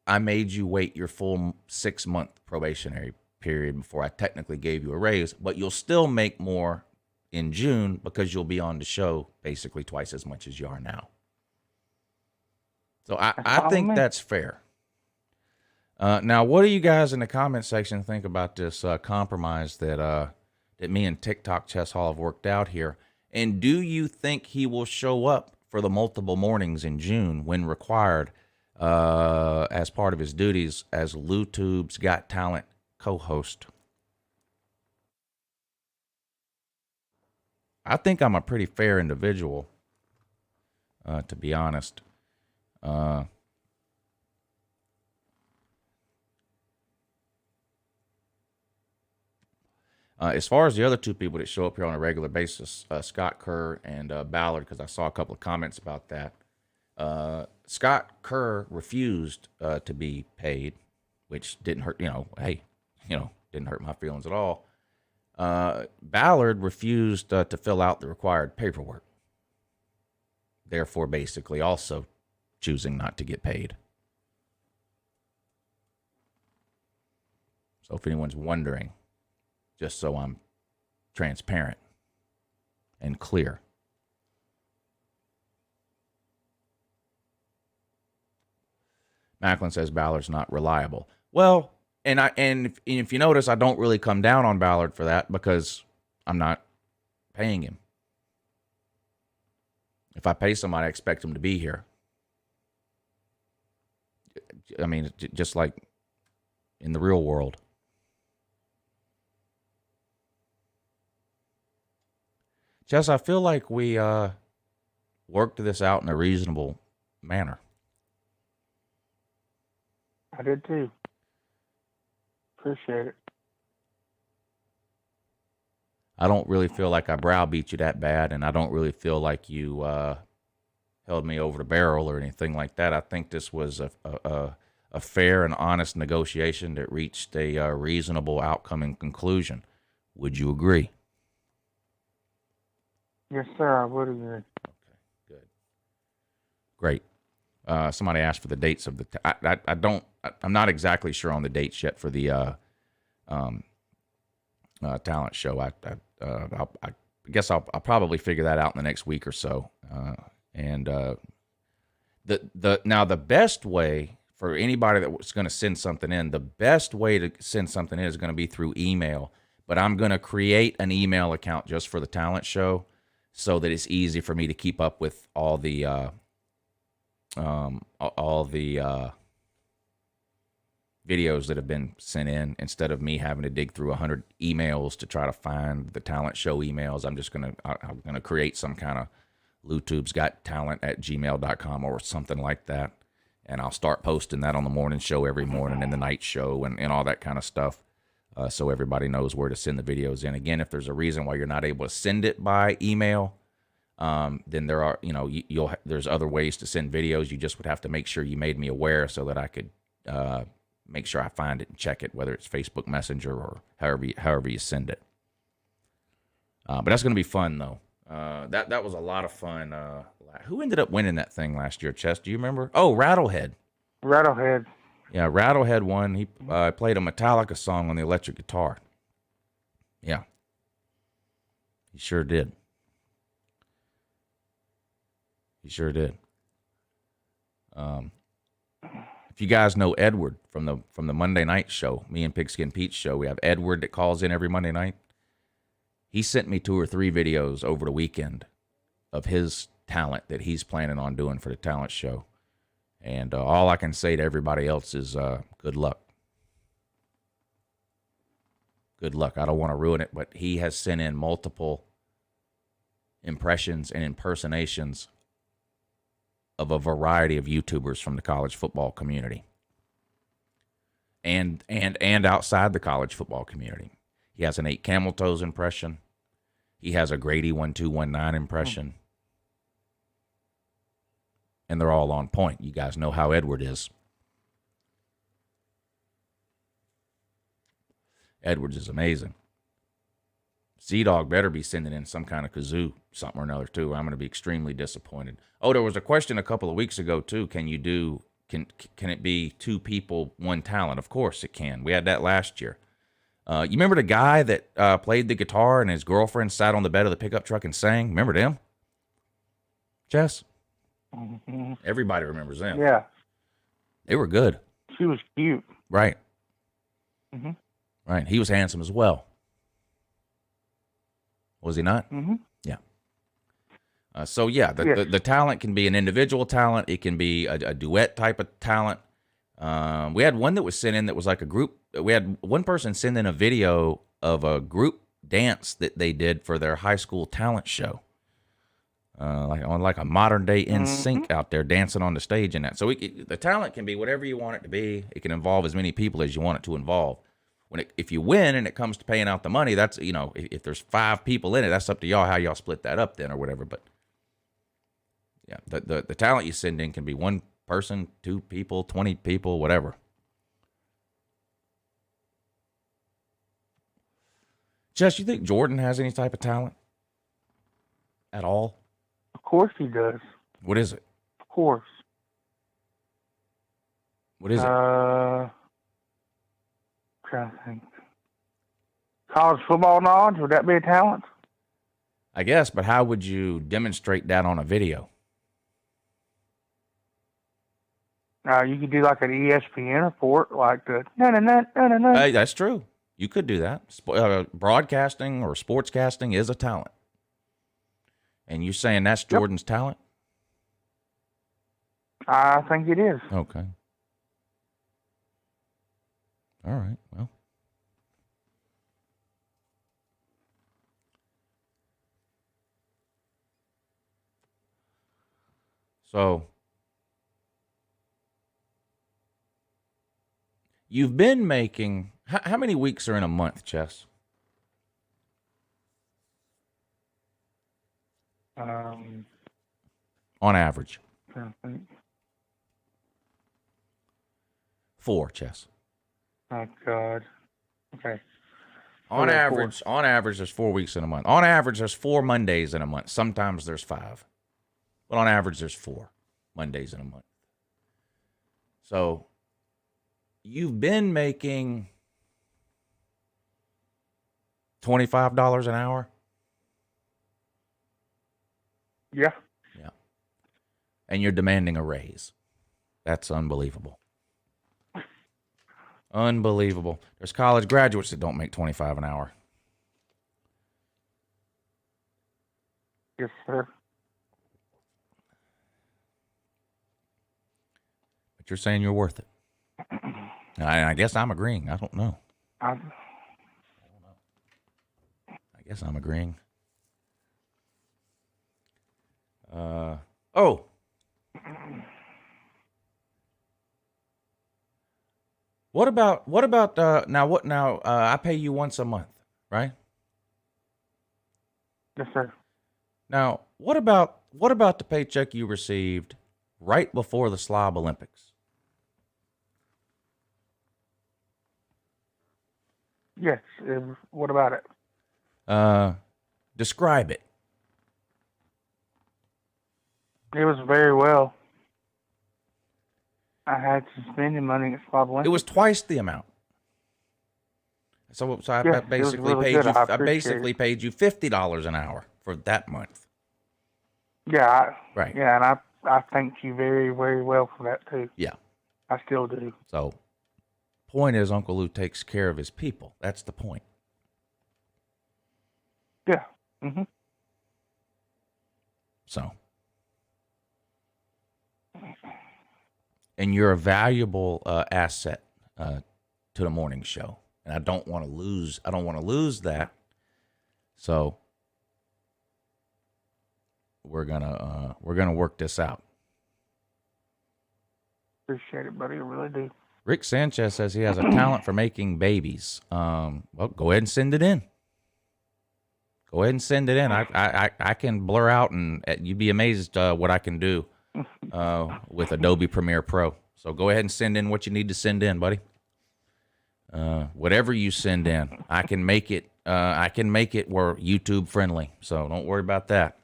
I made you wait your full 6-month probationary period before I technically gave you a raise, but you'll still make more in June because you'll be on the show basically twice as much as you are now. So I think that's fair. Now, what do you guys in the comment section think about this compromise that me and TikTok Chess Hall have worked out here? And do you think he will show up for the multiple mornings in June when required as part of his duties as LouTube's Got Talent co-host? I think I'm a pretty fair individual, to be honest. As far as the other two people that show up here on a regular basis, Scott KERR and Ballard, because I saw a couple of comments about that. Scott KERR refused to be paid, which didn't hurt, didn't hurt my feelings at all. Ballard refused to fill out the required paperwork, therefore basically also choosing not to get paid. So if anyone's wondering, just so I'm transparent and clear. Macklin says Ballard's not reliable. Well, and if you notice, I don't really come down on Ballard for that because I'm not paying him. If I pay somebody, I expect him to be here. I mean, just like in the real world. Jess, I feel like we worked this out in a reasonable manner. I did too. Appreciate it. I don't really feel like I browbeat you that bad, and I don't really feel like you held me over the barrel or anything like that. I think this was a fair and honest negotiation that reached a reasonable outcome and conclusion. Would you agree? Yes, sir, I would agree. Okay, good. Great. Somebody asked for the dates of the. I'm not exactly sure on the dates yet for the talent show. I guess I'll probably figure that out in the next week or so. The best way for anybody that was going to send something in, the best way to send something in is going to be through email. But I'm going to create an email account just for the talent show, so that it's easy for me to keep up with all the videos that have been sent in, instead of me having to dig through 100 emails to try to find the talent show emails. I'm gonna create some kind of LouTube's Got Talent at gmail.com or something like that, and I'll start posting that on the morning show every morning and the night show and all that kind of stuff. So everybody knows where to send the videos in. Again, if there's a reason why you're not able to send it by email, then there are, there's other ways to send videos. You just would have to make sure you made me aware so that I could make sure I find it and check it, whether it's Facebook Messenger or however you send it. But that's going to be fun, though. That was a lot of fun. Who ended up winning that thing last year, Chess? Do you remember? Oh, Rattlehead. Rattlehead. Yeah, Rattlehead won. He played a Metallica song on the electric guitar. Yeah. He sure did. He sure did. If you guys know Edward from the Monday night show, me and Pigskin Pete's show, we have Edward that calls in every Monday night. He sent me 2 or 3 videos over the weekend of his talent that he's planning on doing for the talent show. And all I can say to everybody else is good luck. Good luck. I don't want to ruin it, but he has sent in multiple impressions and impersonations of a variety of YouTubers from the college football community and outside the college football community. He has an 8 Camel Toes impression. He has a Grady 1219 impression. And they're all on point. You guys know how Edward is. Edwards is amazing. C-Dog better be sending in some kind of kazoo, something or another, too. I'm going to be extremely disappointed. Oh, there was a question a couple of weeks ago, too. Can it be 2 people, 1 talent? Of course it can. We had that last year. You remember the guy that played the guitar and his girlfriend sat on the bed of the pickup truck and sang? Remember them? Jess? Mm-hmm. Everybody remembers them. Yeah. They were good. She was cute. Right. Mm-hmm. Right. He was handsome as well. Was he not? Mm-hmm. Yeah. So, yeah, the talent can be an individual talent. It can be a duet type of talent. We had one that was sent in that was like a group. We had one person send in a video of a group dance that they did for their high school talent show. Like a modern day NSYNC out there dancing on the stage and that. So the talent can be whatever you want it to be. It can involve as many people as you want it to involve. If you win and it comes to paying out the money, that's, if there's 5 people in it, that's up to y'all how y'all split that up then or whatever. But yeah, the talent you send in can be 1 person, 2 people, 20 people, whatever. Jess, you think Jordan has any type of talent at all? Of course he does. What is it? Of course. What is it? Trying to think. College football knowledge, would that be a talent? I guess, but how would you demonstrate that on a video? You could do like an ESPN report, like the no. Hey, that's true. You could do that. Broadcasting or sportscasting is a talent. And you saying that's Jordan's talent? I think it is. Okay. All right. Well. So you've been making, how many weeks are in a month, Chess? On average. I think. 4, Chess. Oh God. Okay. On average, there's 4 weeks in a month. On average, there's 4 Mondays in a month. Sometimes there's 5. But on average, there's 4 Mondays in a month. So you've been making $25 an hour? Yeah. Yeah. And you're demanding a raise. That's unbelievable. Unbelievable. There's college graduates that don't make $25 an hour. Yes, sir. But you're saying you're worth it. I guess I'm agreeing. I don't know. I guess I'm agreeing. What about I pay you once a month, right? Yes, sir. Now, what about the paycheck you received right before the Slob Olympics? Yes. What about it? Describe it. It was very well. I had some spending money at Slob Olympics. It was twice the amount. So I Yes, basically really paid good. you. I appreciate basically it. paid you $50 an hour for that month. Yeah. Right. Yeah, and I thank you very, very well for that too. Yeah. I still do. So, point is, Uncle Lou takes care of his people. That's the point. Yeah. Mm-hmm. So, and you're a valuable asset to the morning show, and I don't want to lose. I don't want to lose that. So, we're gonna work this out. Appreciate it, buddy. I really do. Rick Sanchez says he has a talent for making babies. Well, go ahead and send it in. Go ahead and send it in. I can blur out, and you'd be amazed what I can do with Adobe Premiere Pro. So go ahead and send in what you need to send in, buddy. Whatever you send in, I can make it. I can make it where YouTube friendly. So don't worry about that.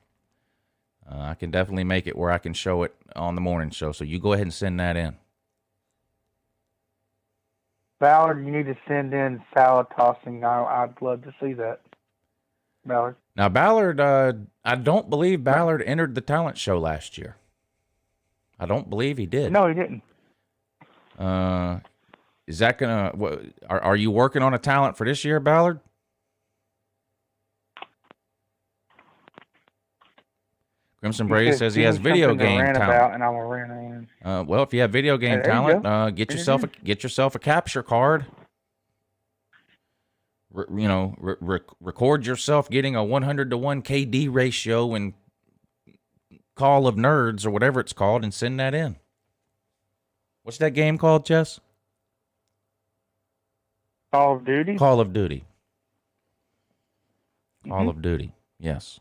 I can definitely make it where I can show it on the morning show. So you go ahead and send that in. Ballard, you need to send in salad tossing. I'd love to see that. Ballard. Now, Ballard, I don't believe Ballard entered the talent show last year. I don't believe he did. No, he didn't. Is that gonna? Are you working on a talent for this year, Ballard? Crimson Brave says he has video game talent. About, and I will rant in. Well, if you have video game talent, get yourself a capture card. Record yourself getting a 100-to-1 KD ratio in Call of Nerds or whatever it's called, and send that in. What's that game called, Jess? Call of Duty? Call of Duty. Call of Duty, yes.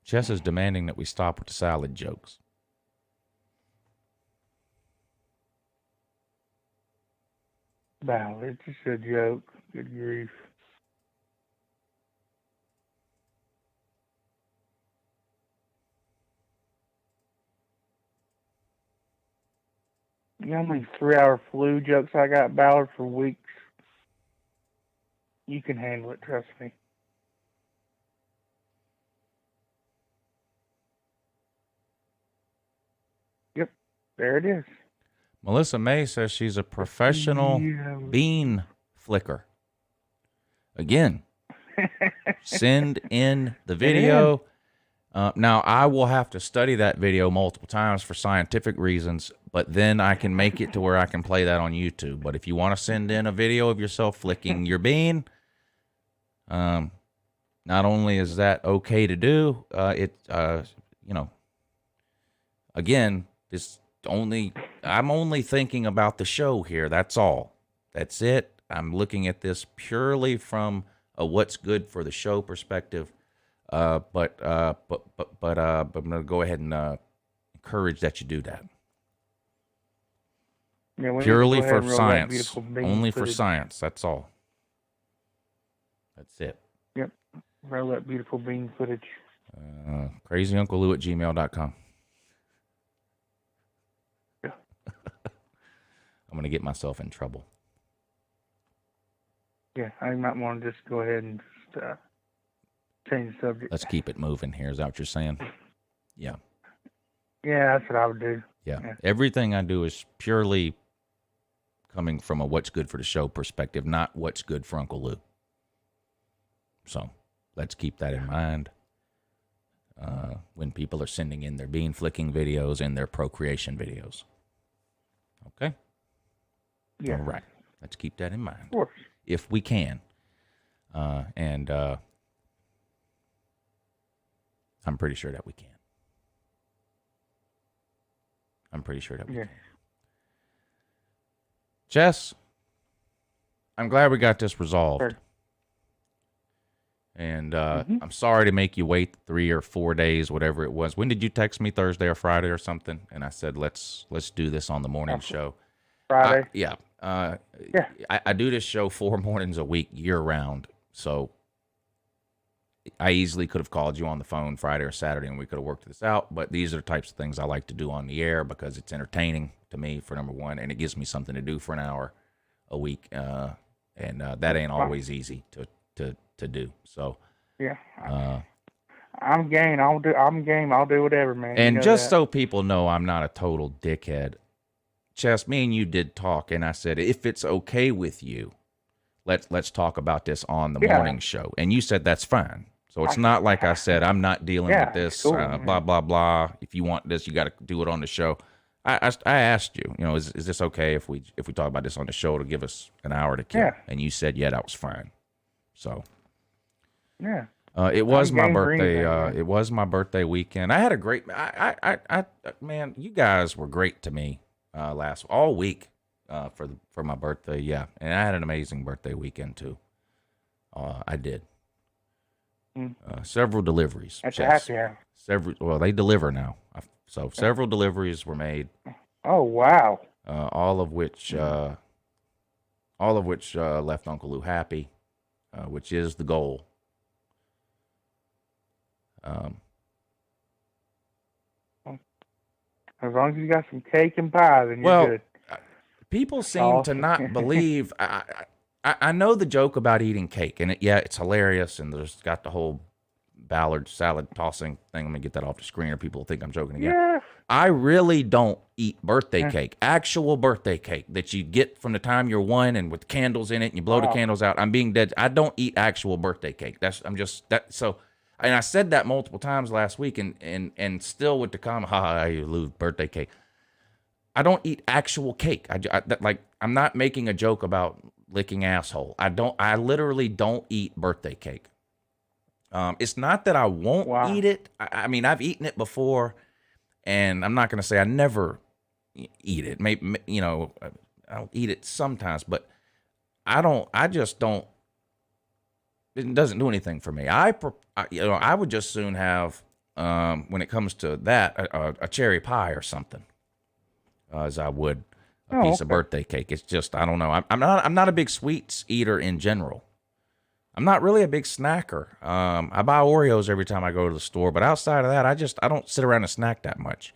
Jess is demanding that we stop with the salad jokes. No, it's just a joke. Good grief. You know how many 3-hour flu jokes I got, Ballard, for weeks? You can handle it, trust me. Yep, there it is. Melissa May says she's a professional bean flicker. Again, send in the video. Now, I will have to study that video multiple times for scientific reasons, but then I can make it to where I can play that on YouTube. But if you want to send in a video of yourself flicking your bean, not only is that okay to do, again, I'm only thinking about the show here. That's all. That's it. I'm looking at this purely from a what's good for the show perspective. But I'm going to go ahead and encourage that you do that. Yeah, purely for science. Only for science. That's all. That's it. Yep. Roll that beautiful bean footage. CrazyUncleLou@gmail.com. Yeah. I'm going to get myself in trouble. Yeah, I might want to just go ahead and just change the subject. Let's keep it moving here. Is that what you're saying? Yeah. Yeah, that's what I would do. Yeah. Everything I do is purely coming from a what's good for the show perspective, not what's good for Uncle Lou. So let's keep that in mind when people are sending in their bean flicking videos and their procreation videos. Okay? Yeah. All right. Let's keep that in mind. Of course. If we can. I'm pretty sure that we can. I'm pretty sure that we can. Jess, I'm glad we got this resolved. Sure. And I'm sorry to make you wait 3 or 4 days, whatever it was. When did you text me? Thursday or Friday or something? And I said, let's do this on the morning show. Friday. I do this show 4 mornings a week, year round. So I easily could have called you on the phone Friday or Saturday and we could have worked this out. But these are the types of things I like to do on the air because it's entertaining to me, for number one, and it gives me something to do for an hour a week. And that ain't always easy to do. So yeah, I'm game. I'm game. I'll do whatever, man. And just so people know, I'm not a total dickhead. Chess, me and you did talk, and I said if it's okay with you, let's talk about this on the morning show. And you said that's fine. So it's not like I said I'm not dealing with this. Cool, blah blah blah. If you want this, you got to do it on the show. I asked you, is this okay if we talk about this on the show to give us an hour to kill? Yeah. And you said that was fine. So yeah. It was my birthday. It was my birthday weekend. I had a great. Man, you guys were great to me all week for my birthday. Yeah, and I had an amazing birthday weekend too. I did. Several deliveries. That's a happy hour. Well, they deliver now. So several deliveries were made. Oh wow! All of which left Uncle Lou happy, which is the goal. As long as you got some cake and pie, then you're good. People seem to not believe. I know the joke about eating cake, and it's hilarious, and there's got the whole Ballard salad tossing thing. Let me get that off the screen, or people will think I'm joking again. Yeah. I really don't eat birthday cake, actual birthday cake that you get from the time you're 1 and with candles in it, and you blow the candles out. I'm being dead. I don't eat actual birthday cake. So. And I said that multiple times last week, and still with the comment, you lose birthday cake. I don't eat actual cake. I'm not making a joke about licking asshole. I literally don't eat birthday cake. It's not that I won't eat it. I mean, I've eaten it before, and I'm not going to say I never eat it. Maybe, I'll eat it sometimes, but I just don't. It doesn't do anything for me. I would just soon have, when it comes to that, a cherry pie or something, as I would a piece of birthday cake. It's just, I don't know. I'm not a big sweets eater in general. I'm not really a big snacker. I buy Oreos every time I go to the store, but outside of that, I don't sit around and snack that much.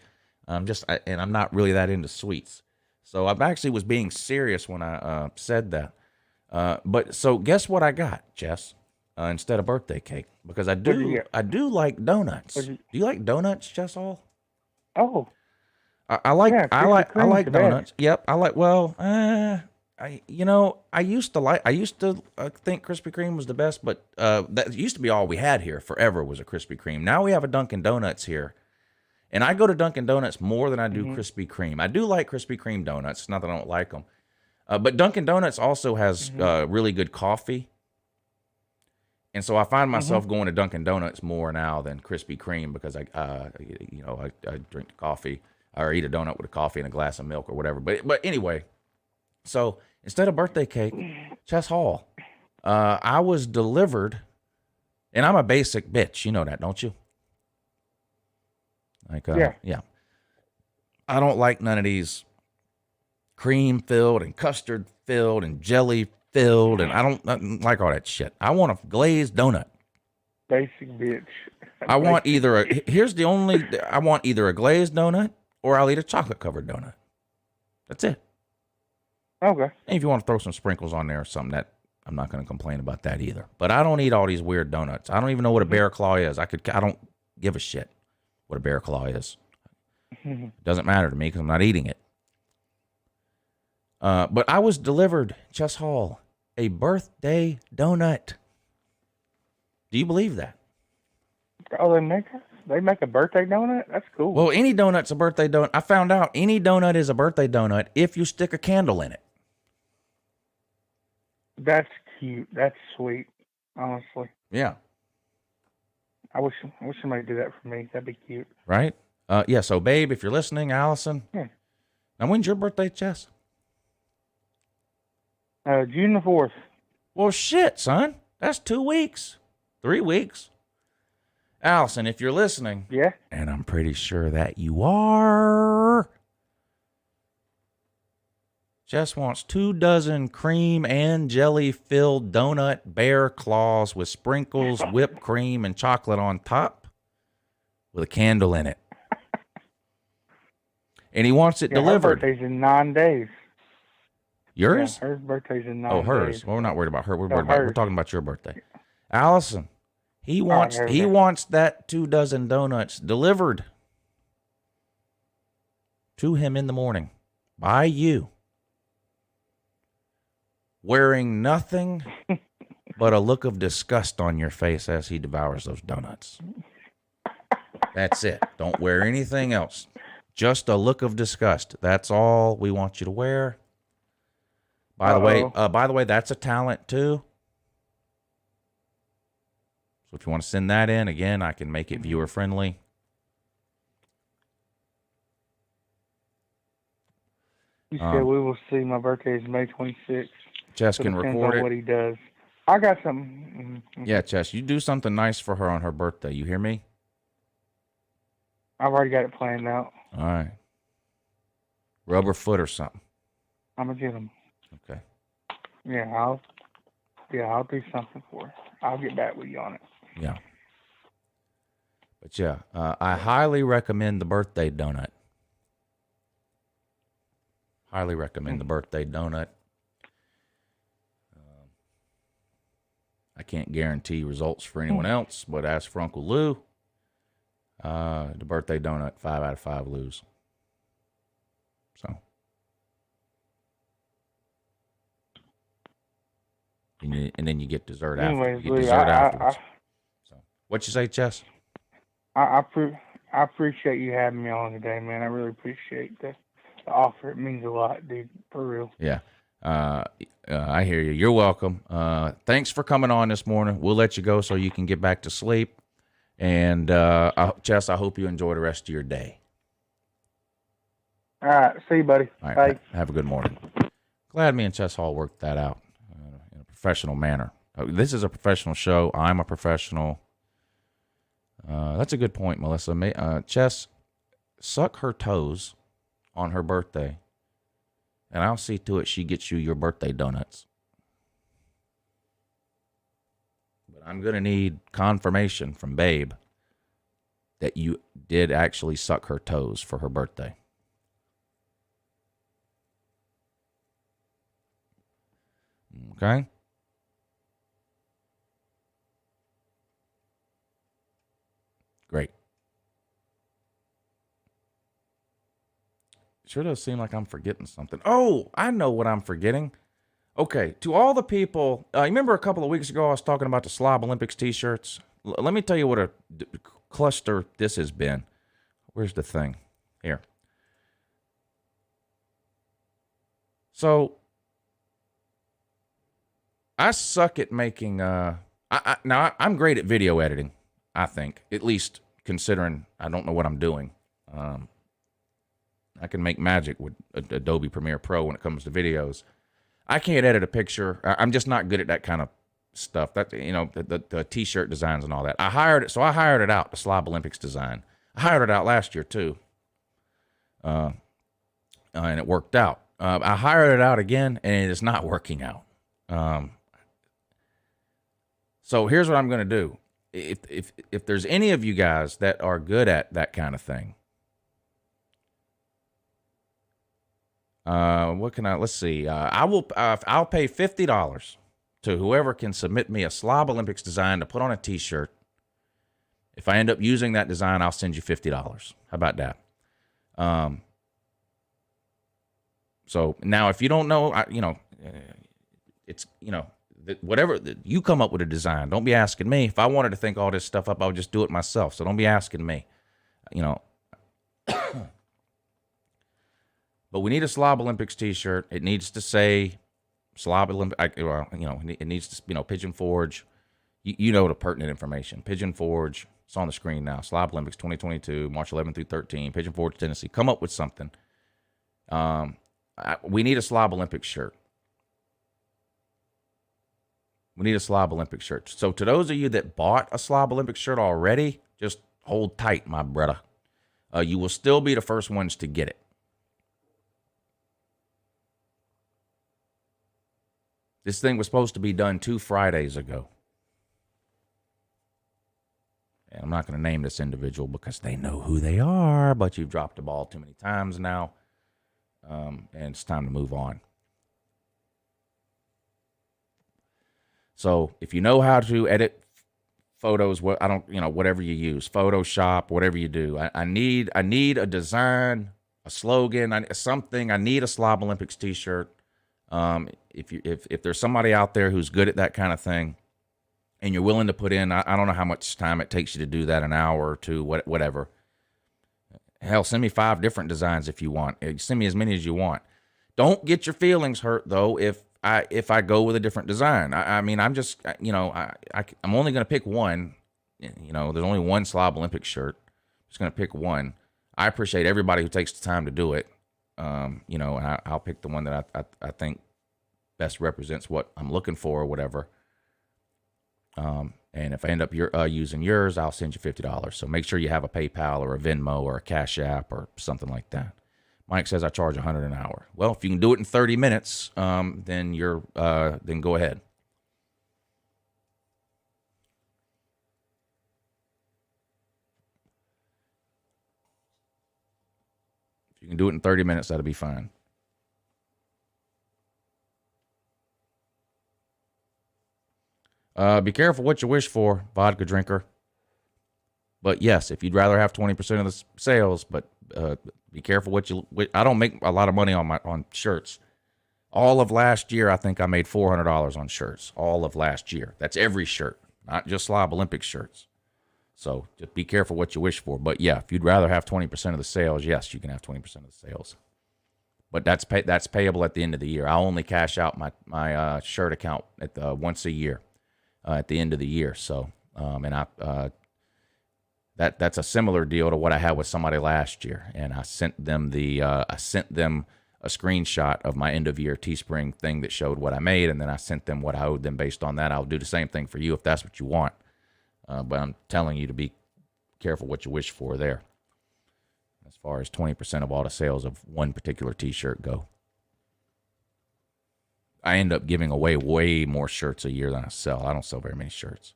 And I'm not really that into sweets. So I actually was being serious when I said that. But so guess what I got, Jess? Instead of birthday cake, because I do like donuts. Do you like donuts, Jess Hall? Oh, I like donuts. Yep, I like. Well, I used to think Krispy Kreme was the best, but that used to be all we had here forever was a Krispy Kreme. Now we have a Dunkin' Donuts here, and I go to Dunkin' Donuts more than I do Krispy Kreme. I do like Krispy Kreme donuts. It's not that I don't like them, but Dunkin' Donuts also has really good coffee. And so I find myself going to Dunkin' Donuts more now than Krispy Kreme because I drink coffee or eat a donut with a coffee and a glass of milk or whatever. But anyway, so instead of birthday cake, Chess Hall, I was delivered, and I'm a basic bitch. You know that, don't you? Yeah. I don't like none of these cream filled and custard filled and jelly filled, and I don't like all that shit. I want a glazed donut. Basic bitch. I want either a glazed donut or I'll eat a chocolate covered donut. That's it. Okay. And if you want to throw some sprinkles on there or something, that I'm not going to complain about that either. But I don't eat all these weird donuts. I don't even know what a bear claw is. I don't give a shit what a bear claw is. It doesn't matter to me because I'm not eating it. But I was delivered, Chess Hall, a birthday donut. Do you believe that? Oh, they make a birthday donut? That's cool. Well, any donut's a birthday donut. I found out any donut is a birthday donut if you stick a candle in it. That's cute. That's sweet, honestly. Yeah. I wish somebody did that for me. That'd be cute. Right? Yeah, so babe, if you're listening, Allison. Yeah. Now, when's your birthday, Chess? June the 4th. Well, shit, son. That's 2 weeks. 3 weeks. Allison, if you're listening. Yeah. And I'm pretty sure that you are. Jess wants 24 cream and jelly filled donut bear claws with sprinkles, whipped cream, and chocolate on top with a candle in it. And he wants it delivered. Her birthday's in 9 days. Yours? Yeah, her birthday's in 9 days. Oh, hers. Well, we're not worried about her. We're talking about your birthday. Allison, he wants that 24 donuts delivered to him in the morning by you, wearing nothing but a look of disgust on your face as he devours those donuts. That's it. Don't wear anything else. Just a look of disgust. That's all we want you to wear. By the way, that's a talent too. So if you want to send that in, again, I can make it viewer friendly. You said we will see. My birthday is May 26th. Chess can record it. What he does. I got something. Yeah, Chess, you do something nice for her on her birthday. You hear me? I've already got it planned out. All right. Rub her foot or something. I'm gonna get him. Okay. Yeah, I'll do something for her. I'll get back with you on it. Yeah. But yeah, I highly recommend the birthday donut. Highly recommend the birthday donut. I can't guarantee results for anyone else, but as for Uncle Lou, the birthday donut, 5 out of 5 Lou's. So. And then you get dessert after. You get dessert afterwards. So, what you say, Chess? I appreciate you having me on today, man. I really appreciate the offer. It means a lot, dude. For real. Yeah. I hear you. You're welcome. Thanks for coming on this morning. We'll let you go so you can get back to sleep. And Chess, I hope you enjoy the rest of your day. All right. See you, buddy. All right. Bye. Have a good morning. Glad me and Chess Hall worked that out in a professional manner. This is a professional show. I'm a professional. That's a good point, Melissa. Chess, suck her toes on her birthday, and I'll see to it she gets you your birthday donuts. But I'm going to need confirmation from Babe that you did actually suck her toes for her birthday. Okay? Great. Sure does seem like I'm forgetting something. Oh, I know what I'm forgetting. Okay, to all the people, you remember a couple of weeks ago I was talking about the Slob Olympics t-shirts? Let me tell you what a cluster this has been. Where's the thing? Here. So, I suck at making, now I'm great at video editing, I think, at least considering I don't know what I'm doing. I can make magic with Adobe Premiere Pro when it comes to videos. I can't edit a picture. I'm just not good at that kind of stuff. That, you know, the t-shirt designs and all that. I hired it out, the Slob Olympics design. I hired it out last year too. And it worked out. I hired it out again and it is not working out. So here's what I'm going to do. If there's any of you guys that are good at that kind of thing, let's see. I'll pay $50 to whoever can submit me a Slob Olympics design to put on a t-shirt. If I end up using that design, I'll send you $50. How about that? So now if you don't know, it's, whatever, you come up with a design. Don't be asking me. If I wanted to think all this stuff up, I would just do it myself. So don't be asking me, But we need a Slob Olympics t-shirt. It needs to say Slob Olympics. It needs to, Pigeon Forge. You know the pertinent information. Pigeon Forge. It's on the screen now. Slob Olympics 2022, March 11 through 13. Pigeon Forge, Tennessee. Come up with something. We need a Slob Olympics shirt. We need a Slob Olympics shirt. So to those of you that bought a Slob Olympics shirt already, just hold tight, my brother. You will still be the first ones to get it. This thing was supposed to be done 2 Fridays ago. And I'm not going to name this individual because they know who they are, but you've dropped the ball too many times now. And it's time to move on. So if you know how to edit photos, whatever you use, Photoshop, whatever you do, I need a design, a slogan, something. I need a Slob Olympics t-shirt. If there's somebody out there who's good at that kind of thing and you're willing to put in, I don't know how much time it takes you to do that, an hour or two, whatever. Hell, send me 5 different designs if you want. Send me as many as you want. Don't get your feelings hurt though if I go with a different design. I'm just, I'm only going to pick one. There's only one Slob Olympics shirt. I'm just going to pick one. I appreciate everybody who takes the time to do it. And I'll pick the one that I think best represents what I'm looking for or whatever. And if I end up using yours, I'll send you $50. So make sure you have a PayPal or a Venmo or a Cash App or something like that. Mike says I charge $100 an hour. Well, if you can do it in 30 minutes, then then go ahead. If you can do it in 30 minutes, that'll be fine. Be careful what you wish for, vodka drinker. But yes, if you'd rather have 20% of the sales, but be careful what you. I don't make a lot of money on shirts. All of last year, I think I made $400 on shirts. All of last year. That's every shirt, not just Slob Olympic shirts. So just be careful what you wish for. But yeah, if you'd rather have 20% of the sales, yes, you can have 20% of the sales. But that's payable at the end of the year. I only cash out my shirt account at once a year, at the end of the year. So that's a similar deal to what I had with somebody last year, and I sent them a screenshot of my end of year Teespring thing that showed what I made, and then I sent them what I owed them based on that. I'll do the same thing for you if that's what you want, but I'm telling you to be careful what you wish for there. As far as 20% of all the sales of one particular T-shirt go, I end up giving away way more shirts a year than I sell. I don't sell very many shirts.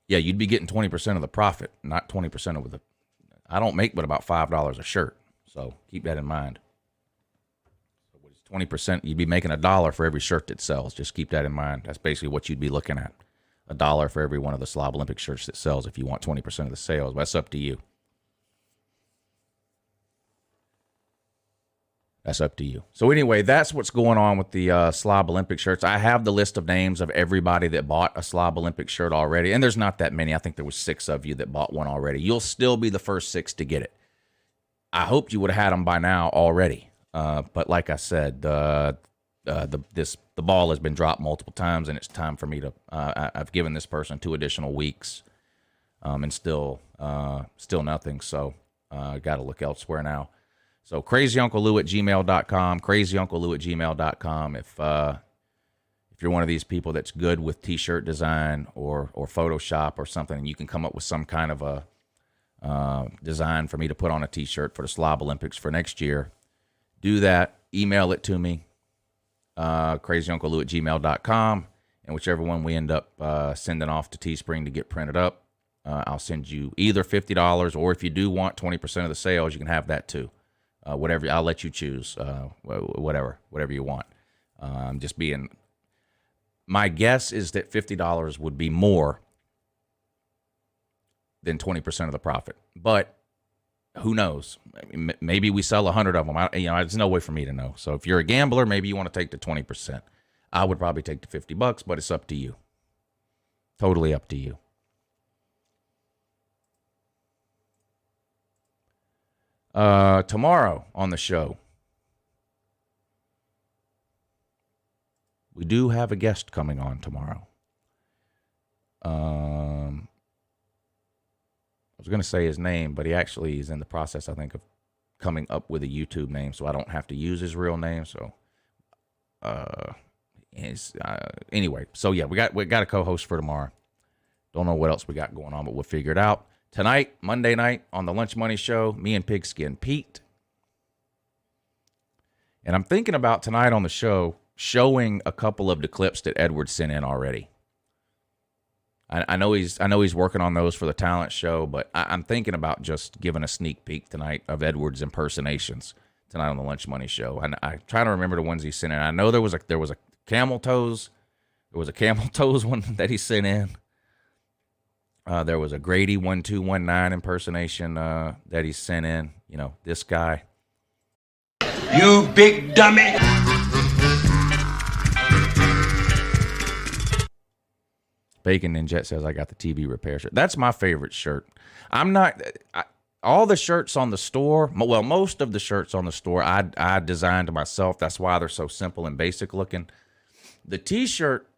Yeah, you'd be getting 20% of the profit, not 20% of the. I don't make but about $5 a shirt, so keep that in mind. So what is 20%? You'd be making $1 for every shirt that sells. Just keep that in mind. That's basically what you'd be looking at. $1 for every one of the Slob Olympic shirts that sells if you want 20% of the sales. But that's up to you. That's up to you. So anyway, that's what's going on with the Slob Olympic shirts. I have the list of names of everybody that bought a Slob Olympic shirt already, and there's not that many. I think there was 6 of you that bought one already. You'll still be the first 6 to get it. I hoped you would have had them by now already, but like I said, the ball has been dropped multiple times, and it's time for me to. I've given this person 2 additional weeks, and still nothing. So got to look elsewhere now. So crazyunclelou@gmail.com, crazyunclelou@gmail.com. If you're one of these people that's good with T-shirt design or Photoshop or something, and you can come up with some kind of a design for me to put on a T-shirt for the Slob Olympics for next year, do that. Email it to me, crazyunclelou@gmail.com, and whichever one we end up sending off to Teespring to get printed up, I'll send you either $50, or if you do want 20% of the sales, you can have that too. Whatever, I'll let you choose, whatever you want. Just being, my guess is that $50 would be more than 20% of the profit, but who knows? Maybe we sell 100 of them. There's no way for me to know. So if you're a gambler, maybe you want to take the 20%. I would probably take the $50, but it's up to you. Totally up to you. Tomorrow on the show, we do have a guest coming on tomorrow. I was going to say his name, but he actually is in the process, I think, of coming up with a YouTube name, so I don't have to use his real name. So, anyway, so yeah, we got a co-host for tomorrow. Don't know what else we got going on, but we'll figure it out. Tonight, Monday night, on the Lunch Money Show, me and Pigskin Pete. And I'm thinking about tonight on the show showing a couple of the clips that Edward sent in already. I know he's working on those for the talent show, but I'm thinking about just giving a sneak peek tonight of Edward's impersonations tonight on the Lunch Money Show. And I try to remember the ones he sent in. I know there was a camel toes. There was a camel toes one that he sent in. There was a Grady 1219 impersonation that he sent in. You know, this guy. You big dummy! Bacon Ninja says, I got the TV repair shirt. That's my favorite shirt. All the shirts on the store, well, most of the shirts on the store, I designed myself. That's why they're so simple and basic looking. The T-shirt,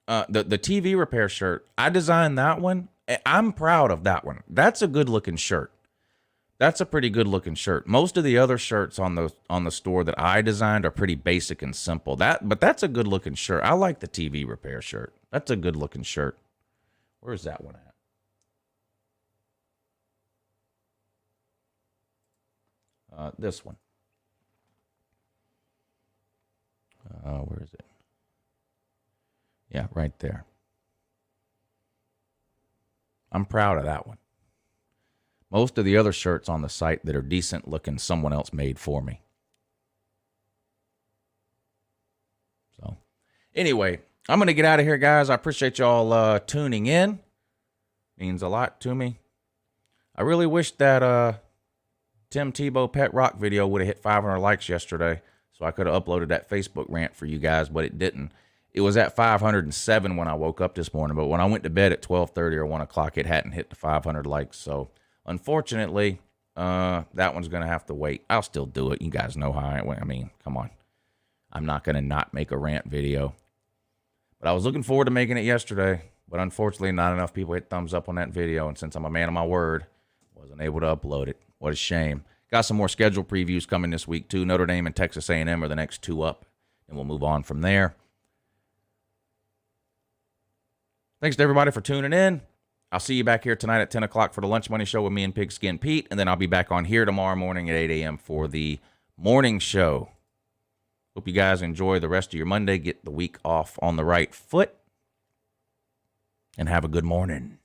the TV repair shirt, I designed that one. I'm proud of that one. That's a good looking shirt. That's a pretty good looking shirt. Most of the other shirts on the store that I designed are pretty basic and simple. But that's a good looking shirt. I like the TV repair shirt. That's a good looking shirt. Where's that one at? This one. Where is it? Yeah, right there. I'm proud of that one. Most of the other shirts on the site that are decent looking, someone else made for me. So Anyway, I'm going to get out of here, guys. I appreciate y'all tuning in. Means a lot to me. I really wish that Tim Tebow Pet Rock video would have hit 500 likes yesterday, so I could have uploaded that Facebook rant for you guys, but it didn't. It was at 507 when I woke up this morning, but when I went to bed at 12:30 or 1 o'clock, it hadn't hit the 500 likes. So, unfortunately, that one's going to have to wait. I'll still do it. You guys know how I mean, come on. I'm not going to not make a rant video. But I was looking forward to making it yesterday, but unfortunately, not enough people hit thumbs up on that video, and since I'm a man of my word, wasn't able to upload it. What a shame. Got some more schedule previews coming this week, too. Notre Dame and Texas A&M are the next two up, and we'll move on from there. Thanks to everybody for tuning in. I'll see you back here tonight at 10 o'clock for the Lunch Money Show with me and Pigskin Pete, and then I'll be back on here tomorrow morning at 8 a.m. for the morning show. Hope you guys enjoy the rest of your Monday, get the week off on the right foot, and have a good morning.